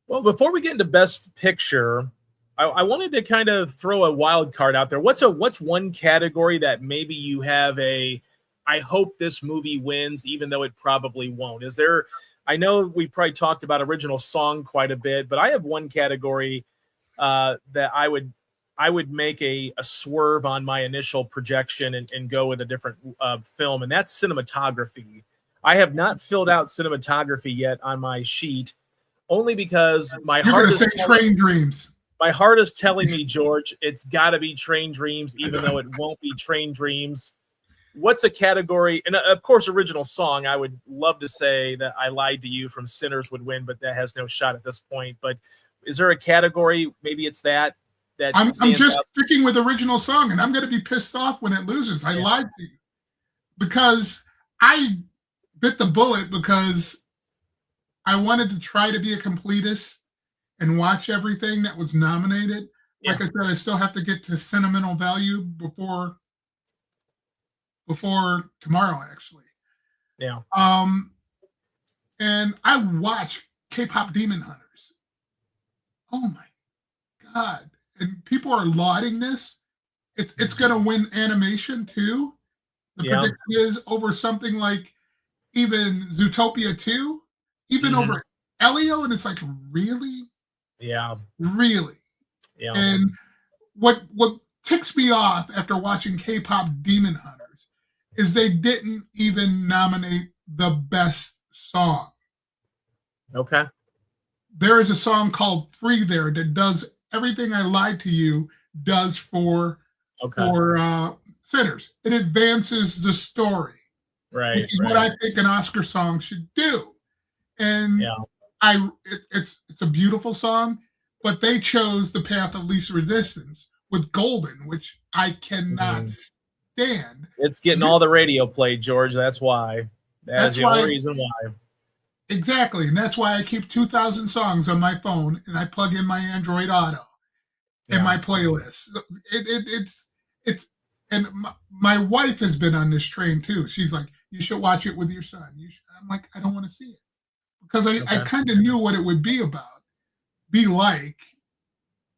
Well, before we get into Best Picture, I wanted to kind of throw a wild card out there. What's one category that maybe you have I hope this movie wins, even though it probably won't? Is there? I know we probably talked about original song quite a bit, but I have one category that I would make a swerve on my initial projection and go with a different film, and that's cinematography. I have not filled out cinematography yet on my sheet, only because my heart is Train Dreams. My heart is telling me, George, it's got to be Train Dreams, even though it won't be Train Dreams. What's a category? And of course, original song. I would love to say that I Lied to You from Sinners would win, but that has no shot at this point. But is there a category? Maybe it's that I'm stands just out? sticking with original song, and I'm going to be pissed off when it loses. I lied to you because I bit the bullet because I wanted to try to be a completist and watch everything that was nominated. Yeah. Like I said, I still have to get to sentimental value before tomorrow, actually. Yeah. And I watch K-pop Demon Hunters. Oh my God. And people are lauding this. It's gonna win animation too. The prediction is over something like even Zootopia 2, even over Elio, and it's like, really? Yeah. Really? Yeah. And what ticks me off after watching K-pop Demon Hunters is they didn't even nominate the best song. Okay. There is a song called Free There that does everything I Lied to You does for sinners. It advances the story, right? Which is what I think an Oscar song should do. And it's a beautiful song, but they chose the path of least resistance with Golden, which I cannot stand. It's getting all the radio play, George. That's why. That's the only reason why. Exactly, and that's why I keep 2,000 songs on my phone, and I plug in my Android Auto in my playlist. It's and my wife has been on this train too. She's like, you should watch it with your son. I'm like, I don't want to see it because I kind of knew what it would be like.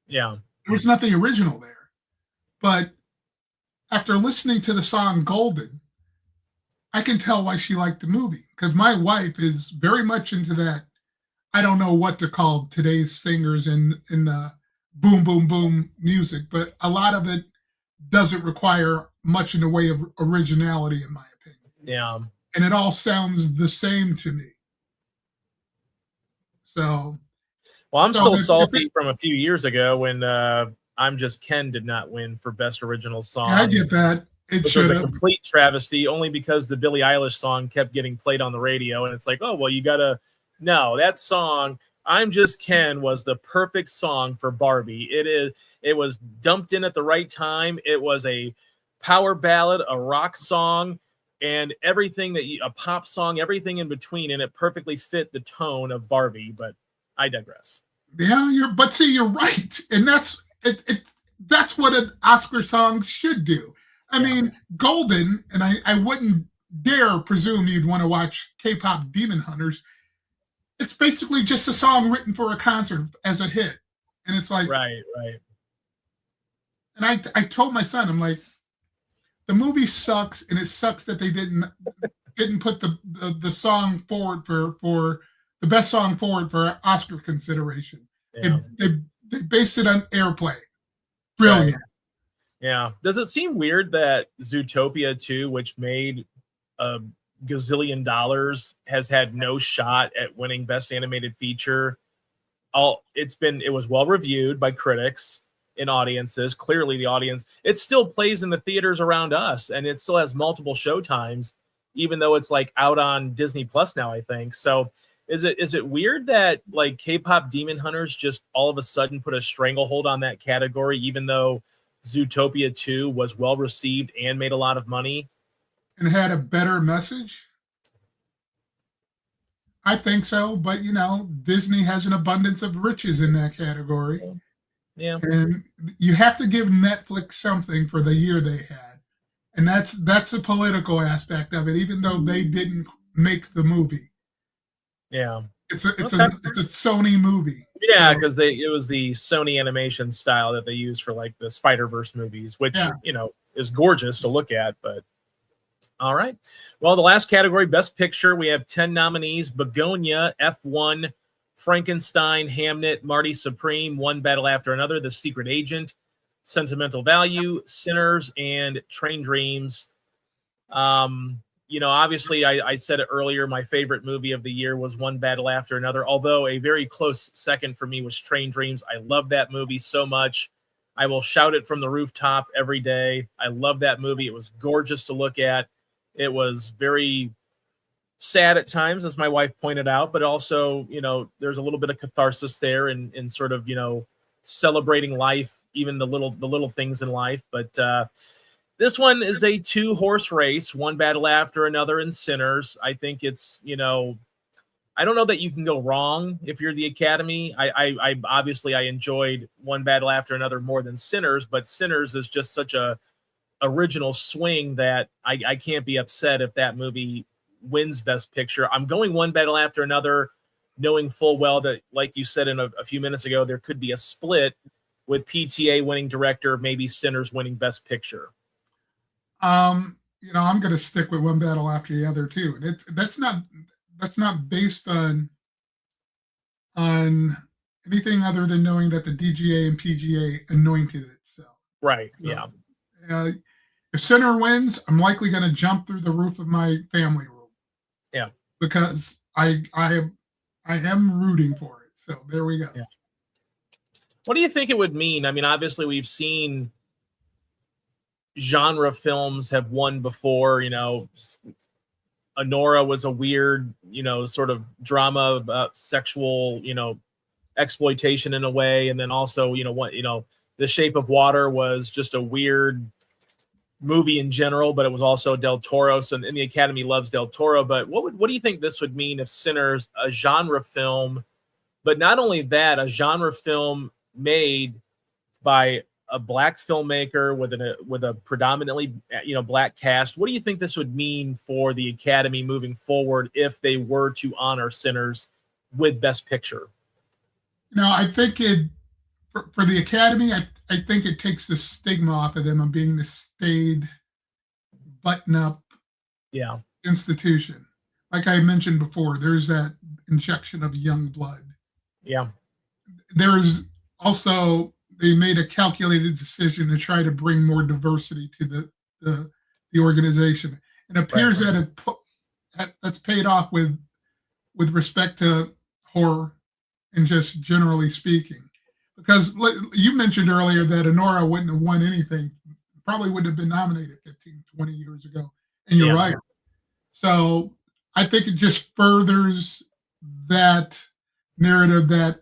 Yeah, there was nothing original there, but after listening to the song Golden, I can tell why she liked the movie because my wife is very much into that. I don't know what to call today's singers in boom, boom, boom music, but a lot of it doesn't require much in the way of originality, in my opinion. Yeah. And it all sounds the same to me. So. Well, I'm still salty from a few years ago when I'm Just Ken did not win for Best Original Song. Yeah, I get that. It was a complete travesty only because the Billie Eilish song kept getting played on the radio. And it's like, oh, well, you got to know that song, I'm Just Ken, was the perfect song for Barbie. It was dumped in at the right time. It was a power ballad, a rock song, and everything a pop song, everything in between. And it perfectly fit the tone of Barbie. But I digress. Yeah, you're right. And that's what an Oscar song should do. I mean, Golden, and I wouldn't dare presume you'd want to watch K-pop Demon Hunters. It's basically just a song written for a concert as a hit. And it's like... Right. And I told my son, I'm like, the movie sucks, and it sucks that they didn't put the song forward for the best song forward for Oscar consideration. Yeah. They based it on Airplay. Brilliant. Right. Yeah. Does it seem weird that Zootopia 2, which made a gazillion dollars, has had no shot at winning Best Animated Feature? It was well reviewed by critics and audiences. Clearly the audience, it still plays in the theaters around us, and it still has multiple show times, even though it's like out on Disney Plus now, I think. So is it weird that like K-pop Demon Hunters just all of a sudden put a stranglehold on that category, even though Zootopia 2 was well received and made a lot of money and had a better message? I think so, but Disney has an abundance of riches in that category. Yeah. And you have to give Netflix something for the year they had. And that's a political aspect of it, even though they didn't make the movie. Yeah. It's a Sony movie. Yeah, because it was the Sony animation style that they used for like the Spider-Verse movies, which is gorgeous to look at. But all right, well, the last category, Best Picture, we have 10 nominees: Begonia, F1, Frankenstein, Hamnet, Marty Supreme, One Battle After Another, The Secret Agent, Sentimental Value, Sinners, and Train Dreams. Obviously, I said it earlier, my favorite movie of the year was One Battle After Another, although a very close second for me was Train Dreams. I love that movie so much. I will shout it from the rooftop every day. I love that movie. It was gorgeous to look at. It was very sad at times, as my wife pointed out, but also, there's a little bit of catharsis there in sort of, celebrating life, even the little things in life. But this one is a 2-horse race, one battle after another in Sinners. I think it's, I don't know that you can go wrong if you're the Academy. I obviously I enjoyed One Battle After Another more than Sinners, but Sinners is just such a original swing that I can't be upset if that movie wins Best Picture. I'm going One Battle After Another, knowing full well that, like you said a few minutes ago, there could be a split with PTA winning director, maybe Sinners winning Best Picture. I'm going to stick with One Battle After the Other too. And that's not based on anything other than knowing that the DGA and PGA anointed itself. Right. So, yeah. If Sinner wins, I'm likely going to jump through the roof of my family room. Yeah. Because I am rooting for it. So there we go. Yeah. What do you think it would mean? I mean, obviously we've seen genre films have won before. Anora was a weird, sort of drama about sexual, exploitation in a way. And then also, The Shape of Water was just a weird movie in general, but it was also Del Toro. So, and the Academy loves Del Toro. But what do you think this would mean if Sinners, a genre film, but not only that, a genre film made by a black filmmaker with a predominantly black cast? What do you think this would mean for the Academy moving forward if they were to honor Sinners with Best Picture? I think for the Academy, I think it takes the stigma off of them of being the staid, button-up institution. Like I mentioned before, there's that injection of young blood. Yeah. There's also, they made a calculated decision to try to bring more diversity to the organization. It appears that that's paid off with respect to horror and just generally speaking. Because you mentioned earlier that Anora wouldn't have won anything, probably wouldn't have been nominated 15, 20 years ago. And you're right. So I think it just furthers that narrative that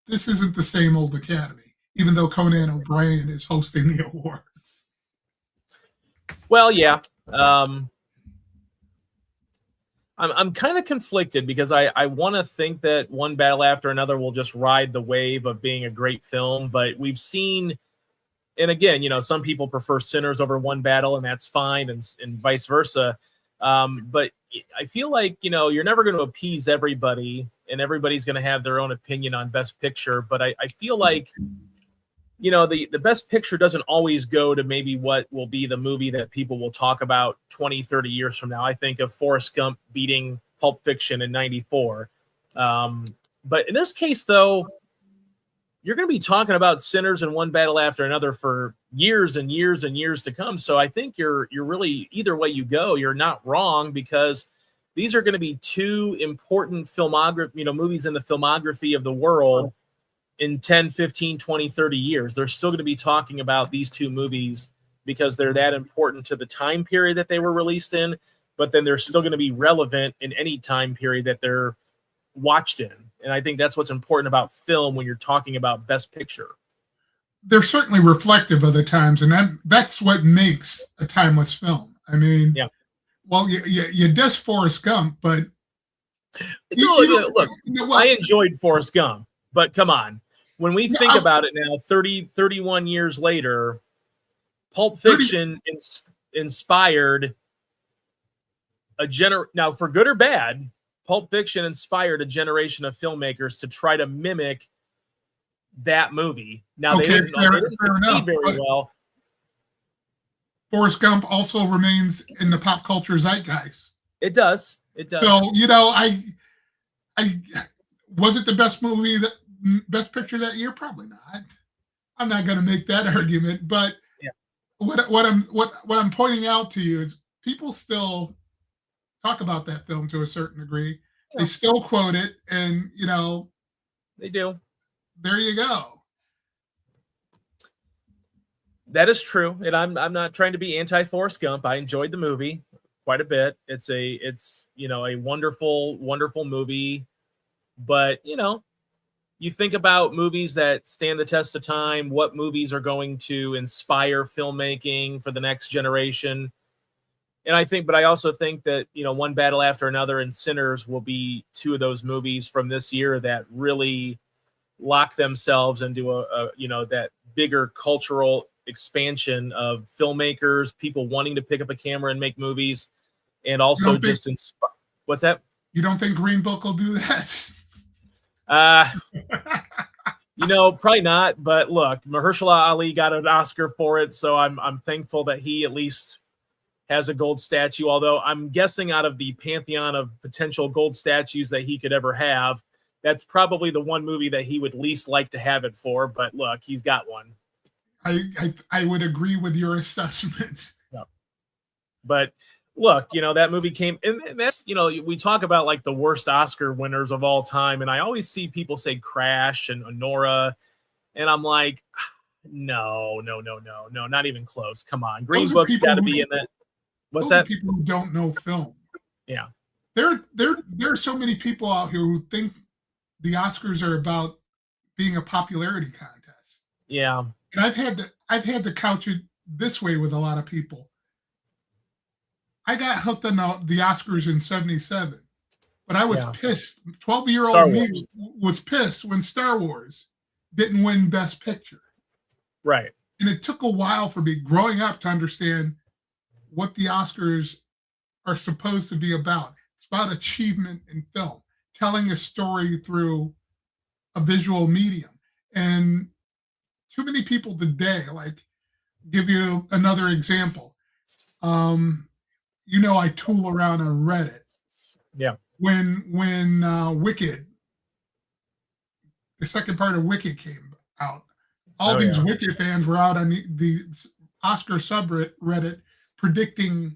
this isn't the same old Academy, even though Conan O'Brien is hosting the awards. Well, yeah. I'm kind of conflicted because I want to think that One Battle After Another will just ride the wave of being a great film, but we've seen, and again, some people prefer Sinners over One Battle, and that's fine, and vice versa. But I feel like, you're never going to appease everybody, and everybody's going to have their own opinion on Best Picture. But I feel like, the Best Picture doesn't always go to maybe what will be the movie that people will talk about 20, 30 years from now. I think of Forrest Gump beating Pulp Fiction in 94. But in this case, though, you're going to be talking about Sinners and One Battle After Another for years and years and years to come. So I think you're really, either way you go, you're not wrong, because these are going to be two important movies in the filmography of the world in 10, 15, 20, 30 years. They're still going to be talking about these two movies because they're that important to the time period that they were released in, but then they're still going to be relevant in any time period that they're watched in. And I think that's what's important about film when you're talking about Best Picture. They're certainly reflective of the times, and that's what makes a timeless film. I mean, well, you diss Forrest Gump, but look, I enjoyed Forrest Gump, but come on. When we think about it now, 31 years later, Pulp Fiction inspired now, for good or bad, Pulp Fiction inspired a generation of filmmakers to try to mimic that movie. Now, they didn't succeed very well. Forrest Gump also remains in the pop culture zeitgeist. It does. So, I was it the best movie, Best Picture that year? Probably not. I'm not going to make that argument, but what I'm pointing out to you is people still talk about that film to a certain degree. Yeah. They still quote it, and they do. There you go. That is true, and I'm not trying to be anti-Forrest Gump. I enjoyed the movie. quite a bit. It's a wonderful, wonderful movie. But you think about movies that stand the test of time, what movies are going to inspire filmmaking for the next generation. And I also think that, One Battle After Another and Sinners will be two of those movies from this year that really lock themselves into that bigger cultural expansion of filmmakers, people wanting to pick up a camera and make movies, and also just what's that? You don't think Green Book will do that? Probably not. But look, Mahershala Ali got an Oscar for it, so I'm thankful that he at least has a gold statue. Although I'm guessing out of the pantheon of potential gold statues that he could ever have, that's probably the one movie that he would least like to have it for. But look, he's got one. I would agree with your assessment. Yeah. But look, that movie came, and that's, we talk about like the worst Oscar winners of all time, and I always see people say Crash and Nora, and I'm like, no, not even close. Come on, Green Book's got to be in that. What's that? People who don't know film. Yeah, there are so many people out here who think the Oscars are about being a popularity contest. Yeah. And I've had to couch it this way with a lot of people. I got hooked on the Oscars in '77, but I was pissed. 12-year-old me was pissed when Star Wars didn't win Best Picture. Right. And it took a while for me growing up to understand what the Oscars are supposed to be about. It's about achievement in film, telling a story through a visual medium. And too many people today, like, give you another example. I tool around on Reddit. Yeah. When Wicked, the second part of Wicked came out, all these Wicked fans were out on the Oscar subreddit predicting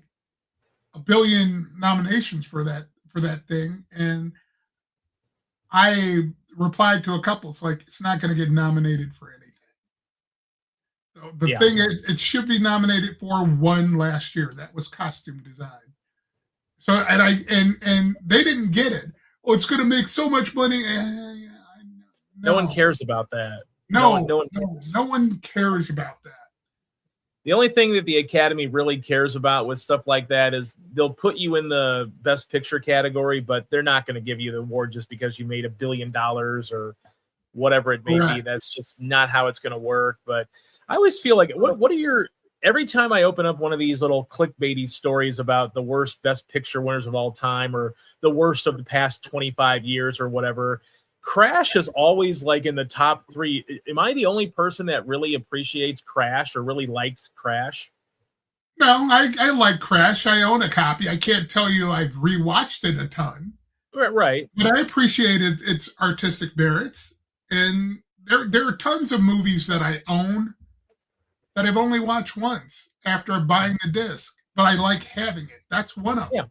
1 billion nominations for that thing, and I replied to a couple. It's like, it's not going to get nominated for anything. So the thing it should be nominated for won last year. That was costume design. So and they didn't get it. Oh, it's going to make so much money. No one cares about that. No one cares about that. The only thing that the Academy really cares about with stuff like that is they'll put you in the Best Picture category, but they're not going to give you the award just because you made $1 billion or whatever it may be. That's just not how it's going to work. But I always feel like, what are your, every time I open up one of these little clickbaity stories about the worst Best Picture winners of all time or the worst of the past 25 years or whatever, Crash is always like in the top 3. Am I the only person that really appreciates Crash or really likes Crash? No, I like Crash. I own a copy. I can't tell you I've rewatched it a ton. Right. But I appreciated its artistic merits. And there are tons of movies that I own that I've only watched once after buying the disc, but I like having it. That's one of them.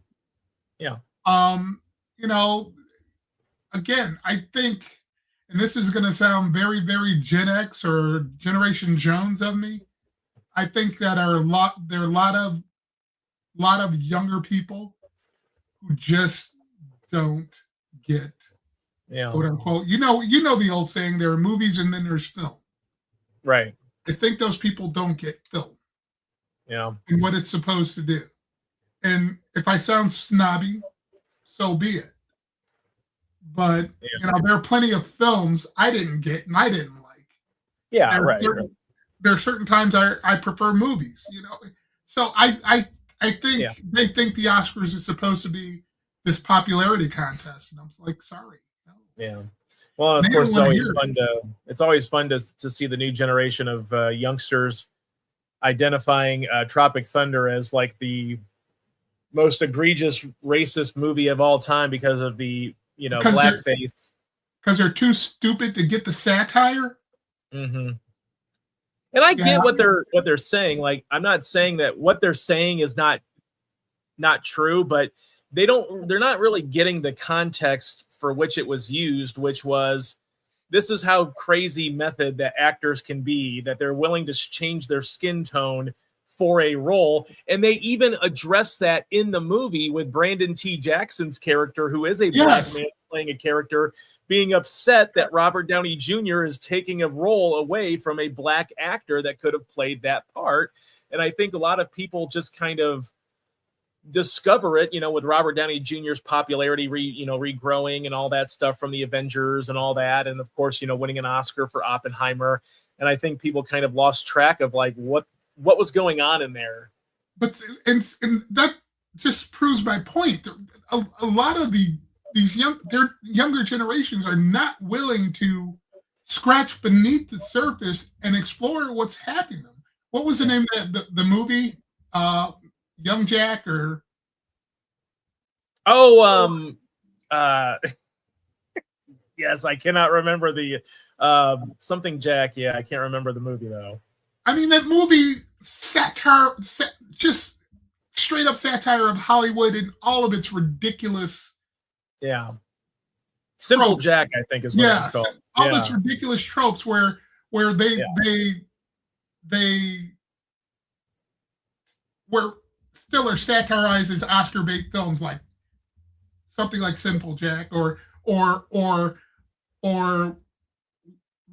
Yeah. Again, I think, and this is going to sound very, very Gen X or Generation Jones of me, I think that there are a lot of younger people who just don't get, quote unquote. You know the old saying, there are movies and then there's film. Right. I think those people don't get film. Yeah. And what it's supposed to do. And if I sound snobby, so be it. But there are plenty of films I didn't get and I didn't like. Yeah, There are certain times I prefer movies, So I think they think the Oscars is supposed to be this popularity contest, and I'm like, sorry. No. Yeah. Well, of course, it's always fun to see the new generation of youngsters identifying Tropic Thunder as like the most egregious racist movie of all time because of the blackface. Because they're too stupid to get the satire. Mm-hmm. And I get what they're saying. Like, I'm not saying that what they're saying is not true, but they're not really getting the context for which it was used, which was, this is how crazy method that actors can be, that they're willing to change their skin tone for a role. And they even address that in the movie with Brandon T. Jackson's character, who is a black man playing a character, being upset that Robert Downey Jr. is taking a role away from a black actor that could have played that part. And I think a lot of people just kind of discover it, with Robert Downey Jr.'s popularity, regrowing and all that stuff from the Avengers and all that. And of course, winning an Oscar for Oppenheimer. And I think people kind of lost track of like what was going on in there. But and that just proves my point. A lot of these younger generations are not willing to scratch beneath the surface and explore what's happening. What was the name of the movie? Young Jack or yes, I cannot remember the something Jack. Yeah, I can't remember the movie though. I mean, that movie just straight up satire of Hollywood and all of its ridiculous. Yeah. Simple tropes. Jack, I think is what it's called. All its ridiculous tropes where they where Stiller satirizes Oscar bait films like something like Simple Jack or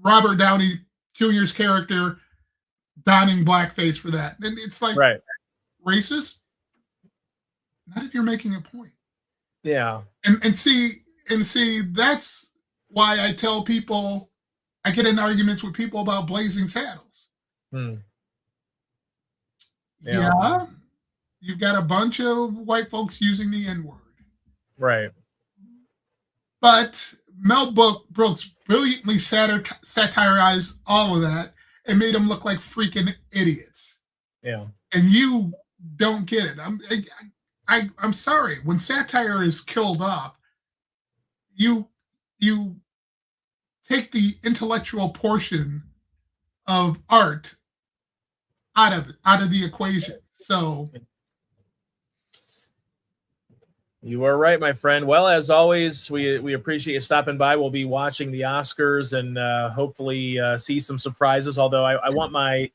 Robert Downey Jr.'s character donning blackface for that. And it's like racist. Not if you're making a point. Yeah. And see, that's why I tell people, I get in arguments with people about Blazing Saddles. Yeah. You've got a bunch of white folks using the N-word. Right. But Mel Brooks brilliantly satirized all of that and made them look like freaking idiots. Yeah. And you don't get it. I'm sorry. When satire is killed off, you take the intellectual portion of art out of the equation. So you are right, my friend. Well, as always, we appreciate you stopping by. We'll be watching the Oscars and hopefully see some surprises. Although I want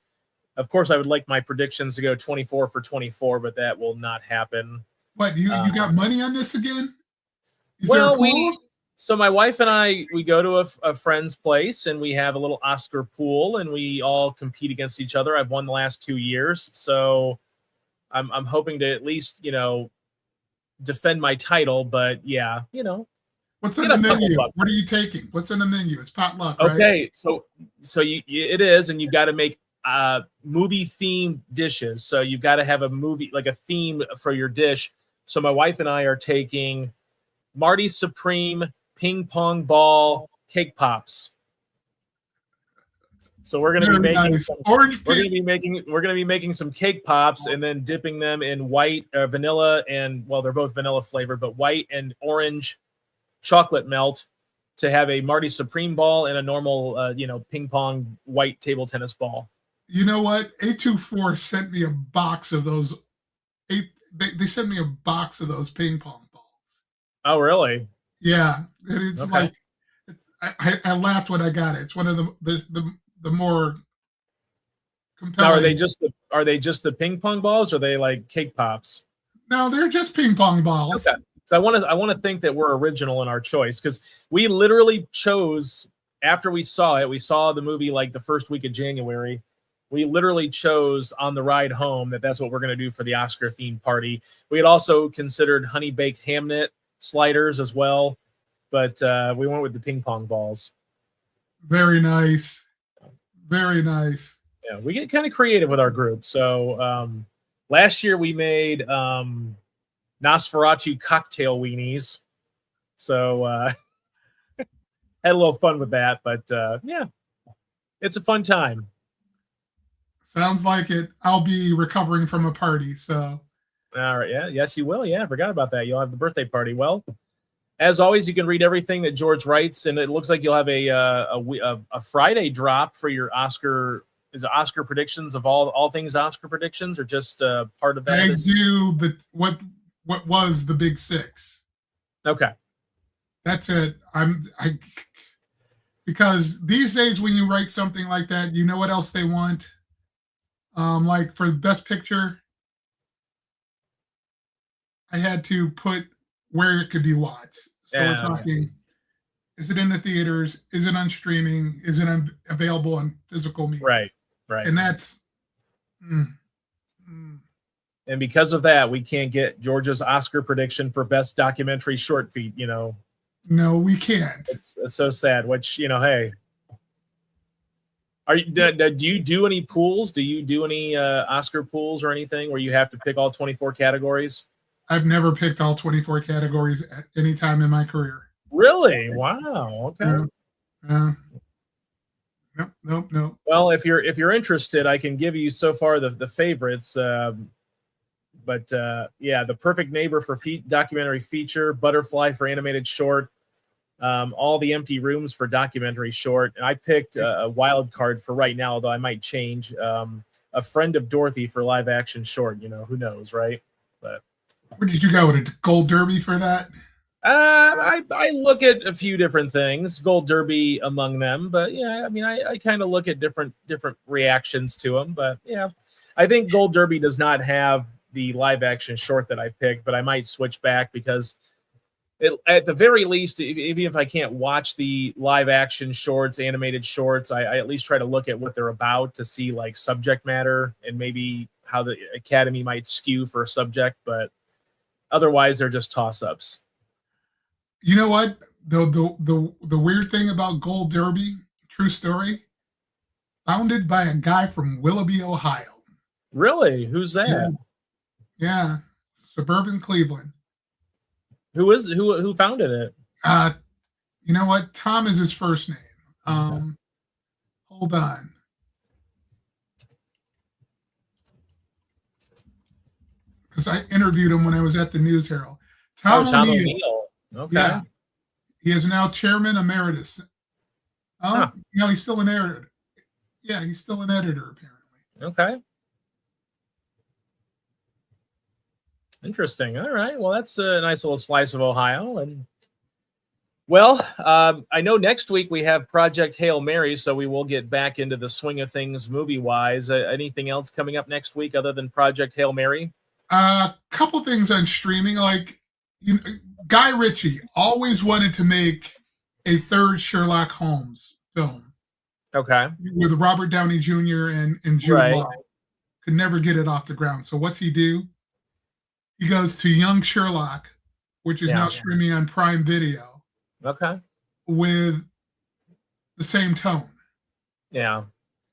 of course, I would like my predictions to go 24 for 24, but that will not happen. What, you got money on this again? So my wife and I, we go to a friend's place and we have a little Oscar pool and we all compete against each other. I've won the last 2 years, so I'm hoping to at least defend my title. But yeah, what's in the menu? What are you taking? What's in the menu? It's potluck, right? Okay, so it is, and you've got to make movie themed dishes. So you've got to have a movie, like a theme for your dish. So my wife and I are taking Marty Supreme ping pong ball cake pops. So we're going to be making we're going to be making some cake pops and then dipping them in white vanilla and they're both vanilla flavored, but white and orange chocolate melt to have a Marty Supreme ball and a normal ping pong white table tennis ball. You know what? A24 sent me a box of those. They sent me a box of those ping pong balls. Oh, really? Yeah, and it's okay. Like I laughed when I got it. It's one of the more compelling. Now, are they just the ping pong balls, or are they like cake pops? No, they're just ping pong balls. Okay. So I want to think that we're original in our choice, because we literally chose, after we saw the movie like the first week of January. We literally chose on the ride home that's what we're going to do for the Oscar themed party. We had also considered honey baked Hamnet sliders as well, but we went with the ping pong balls. Very nice. Very nice. Yeah, we get kind of creative with our group. So last year we made Nosferatu cocktail weenies. So had a little fun with that, but yeah, it's a fun time. Sounds like it. I'll be recovering from a party, so. All right. Yeah. Yes, you will. Yeah. I forgot about that. You'll have the birthday party. Well, as always, you can read everything that George writes, and it looks like you'll have a Friday drop for your Oscar. Is it Oscar predictions of all things Oscar predictions, or just part of that? I do what was the Big Six. Okay. That's it. Because these days when you write something like that, you know what else they want? Like for the best picture, I had to put where it could be watched. So we're Yeah, talking: is it in the theaters? Is it on streaming? Is it available on physical media? right, right. And that's mm, mm, And because of that, we can't get Georgia's Oscar prediction for best documentary short feat. no, we can't. It's so sad. Which hey, do you do any pools? Do you do any Oscar pools or anything where you have to pick all 24 categories? I've never picked all 24 categories at any time in my career. Really? Wow. Okay. Nope. Well, if you're interested, I can give you so far the favorites. But yeah, The Perfect Neighbor for documentary feature, Butterfly for animated short, All the Empty Rooms for documentary short. And I picked a wild card for right now, although I might change. A Friend of Dorothy for live action short. Who knows, right? But where did you go with a Gold Derby for that? I look at a few different things, Gold Derby among them, but yeah, I mean, I kind of look at different reactions to them, but yeah, I think Gold Derby does not have the live action short that I picked, but I might switch back because at the very least, even if I can't watch the live action shorts, animated shorts, I at least try to look at what they're about to see like subject matter and maybe how the Academy might skew for a subject, but otherwise they're just toss-ups. You know what? The weird thing about Gold Derby, true story, founded by a guy from Willoughby, Ohio. Really? Who's that? Yeah. Suburban Cleveland. Who founded it? You know what? Tom is his first name. Hold on. Because I interviewed him when I was at the News Herald. Tom O'Neill. Okay. Yeah. He is now chairman emeritus. He's still an editor. Yeah, he's still an editor, apparently. Okay. Interesting. All right. Well, that's a nice little slice of Ohio. And well, I know next week we have Project Hail Mary, so we will get back into the swing of things movie-wise. Anything else coming up next week other than Project Hail Mary? A couple things on streaming. Like, Guy Ritchie always wanted to make a third Sherlock Holmes film. Okay. With Robert Downey Jr. and Jude Law. Could never get it off the ground. So what's he do? He goes to Young Sherlock, which is now streaming on Prime Video. Okay. With the same tone. Yeah.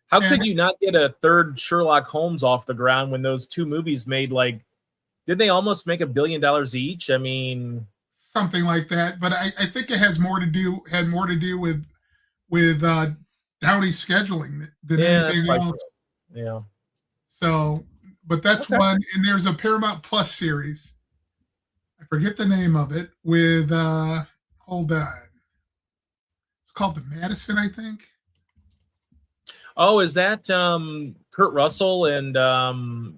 How could you not get a third Sherlock Holmes off the ground when those two movies made did they almost make $1 billion each? I mean, something like that. But I think it had more to do with Downey scheduling than anything else. True. Yeah. So, but that's one. And there's a Paramount Plus series. I forget the name of it. With hold on. It's called The Madison, I think. Oh, is that Kurt Russell and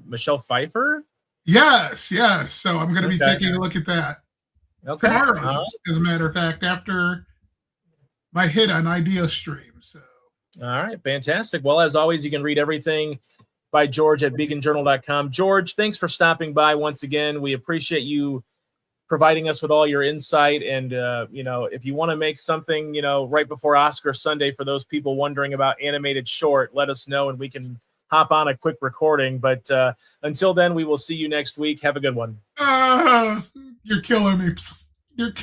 Michelle Pfeiffer? Yes. So I'm going to be taking a look at that. Okay. Tomorrow, as a matter of fact, after my hit on Idea Stream. So. All right, fantastic. Well, as always, you can read everything by George at beaconjournal.com. George, thanks for stopping by once again. We appreciate you providing us with all your insight. And, if you want to make something, right before Oscar Sunday for those people wondering about animated short, let us know and we can hop on a quick recording. But until then, we will see you next week. Have a good one. You're killing me. You're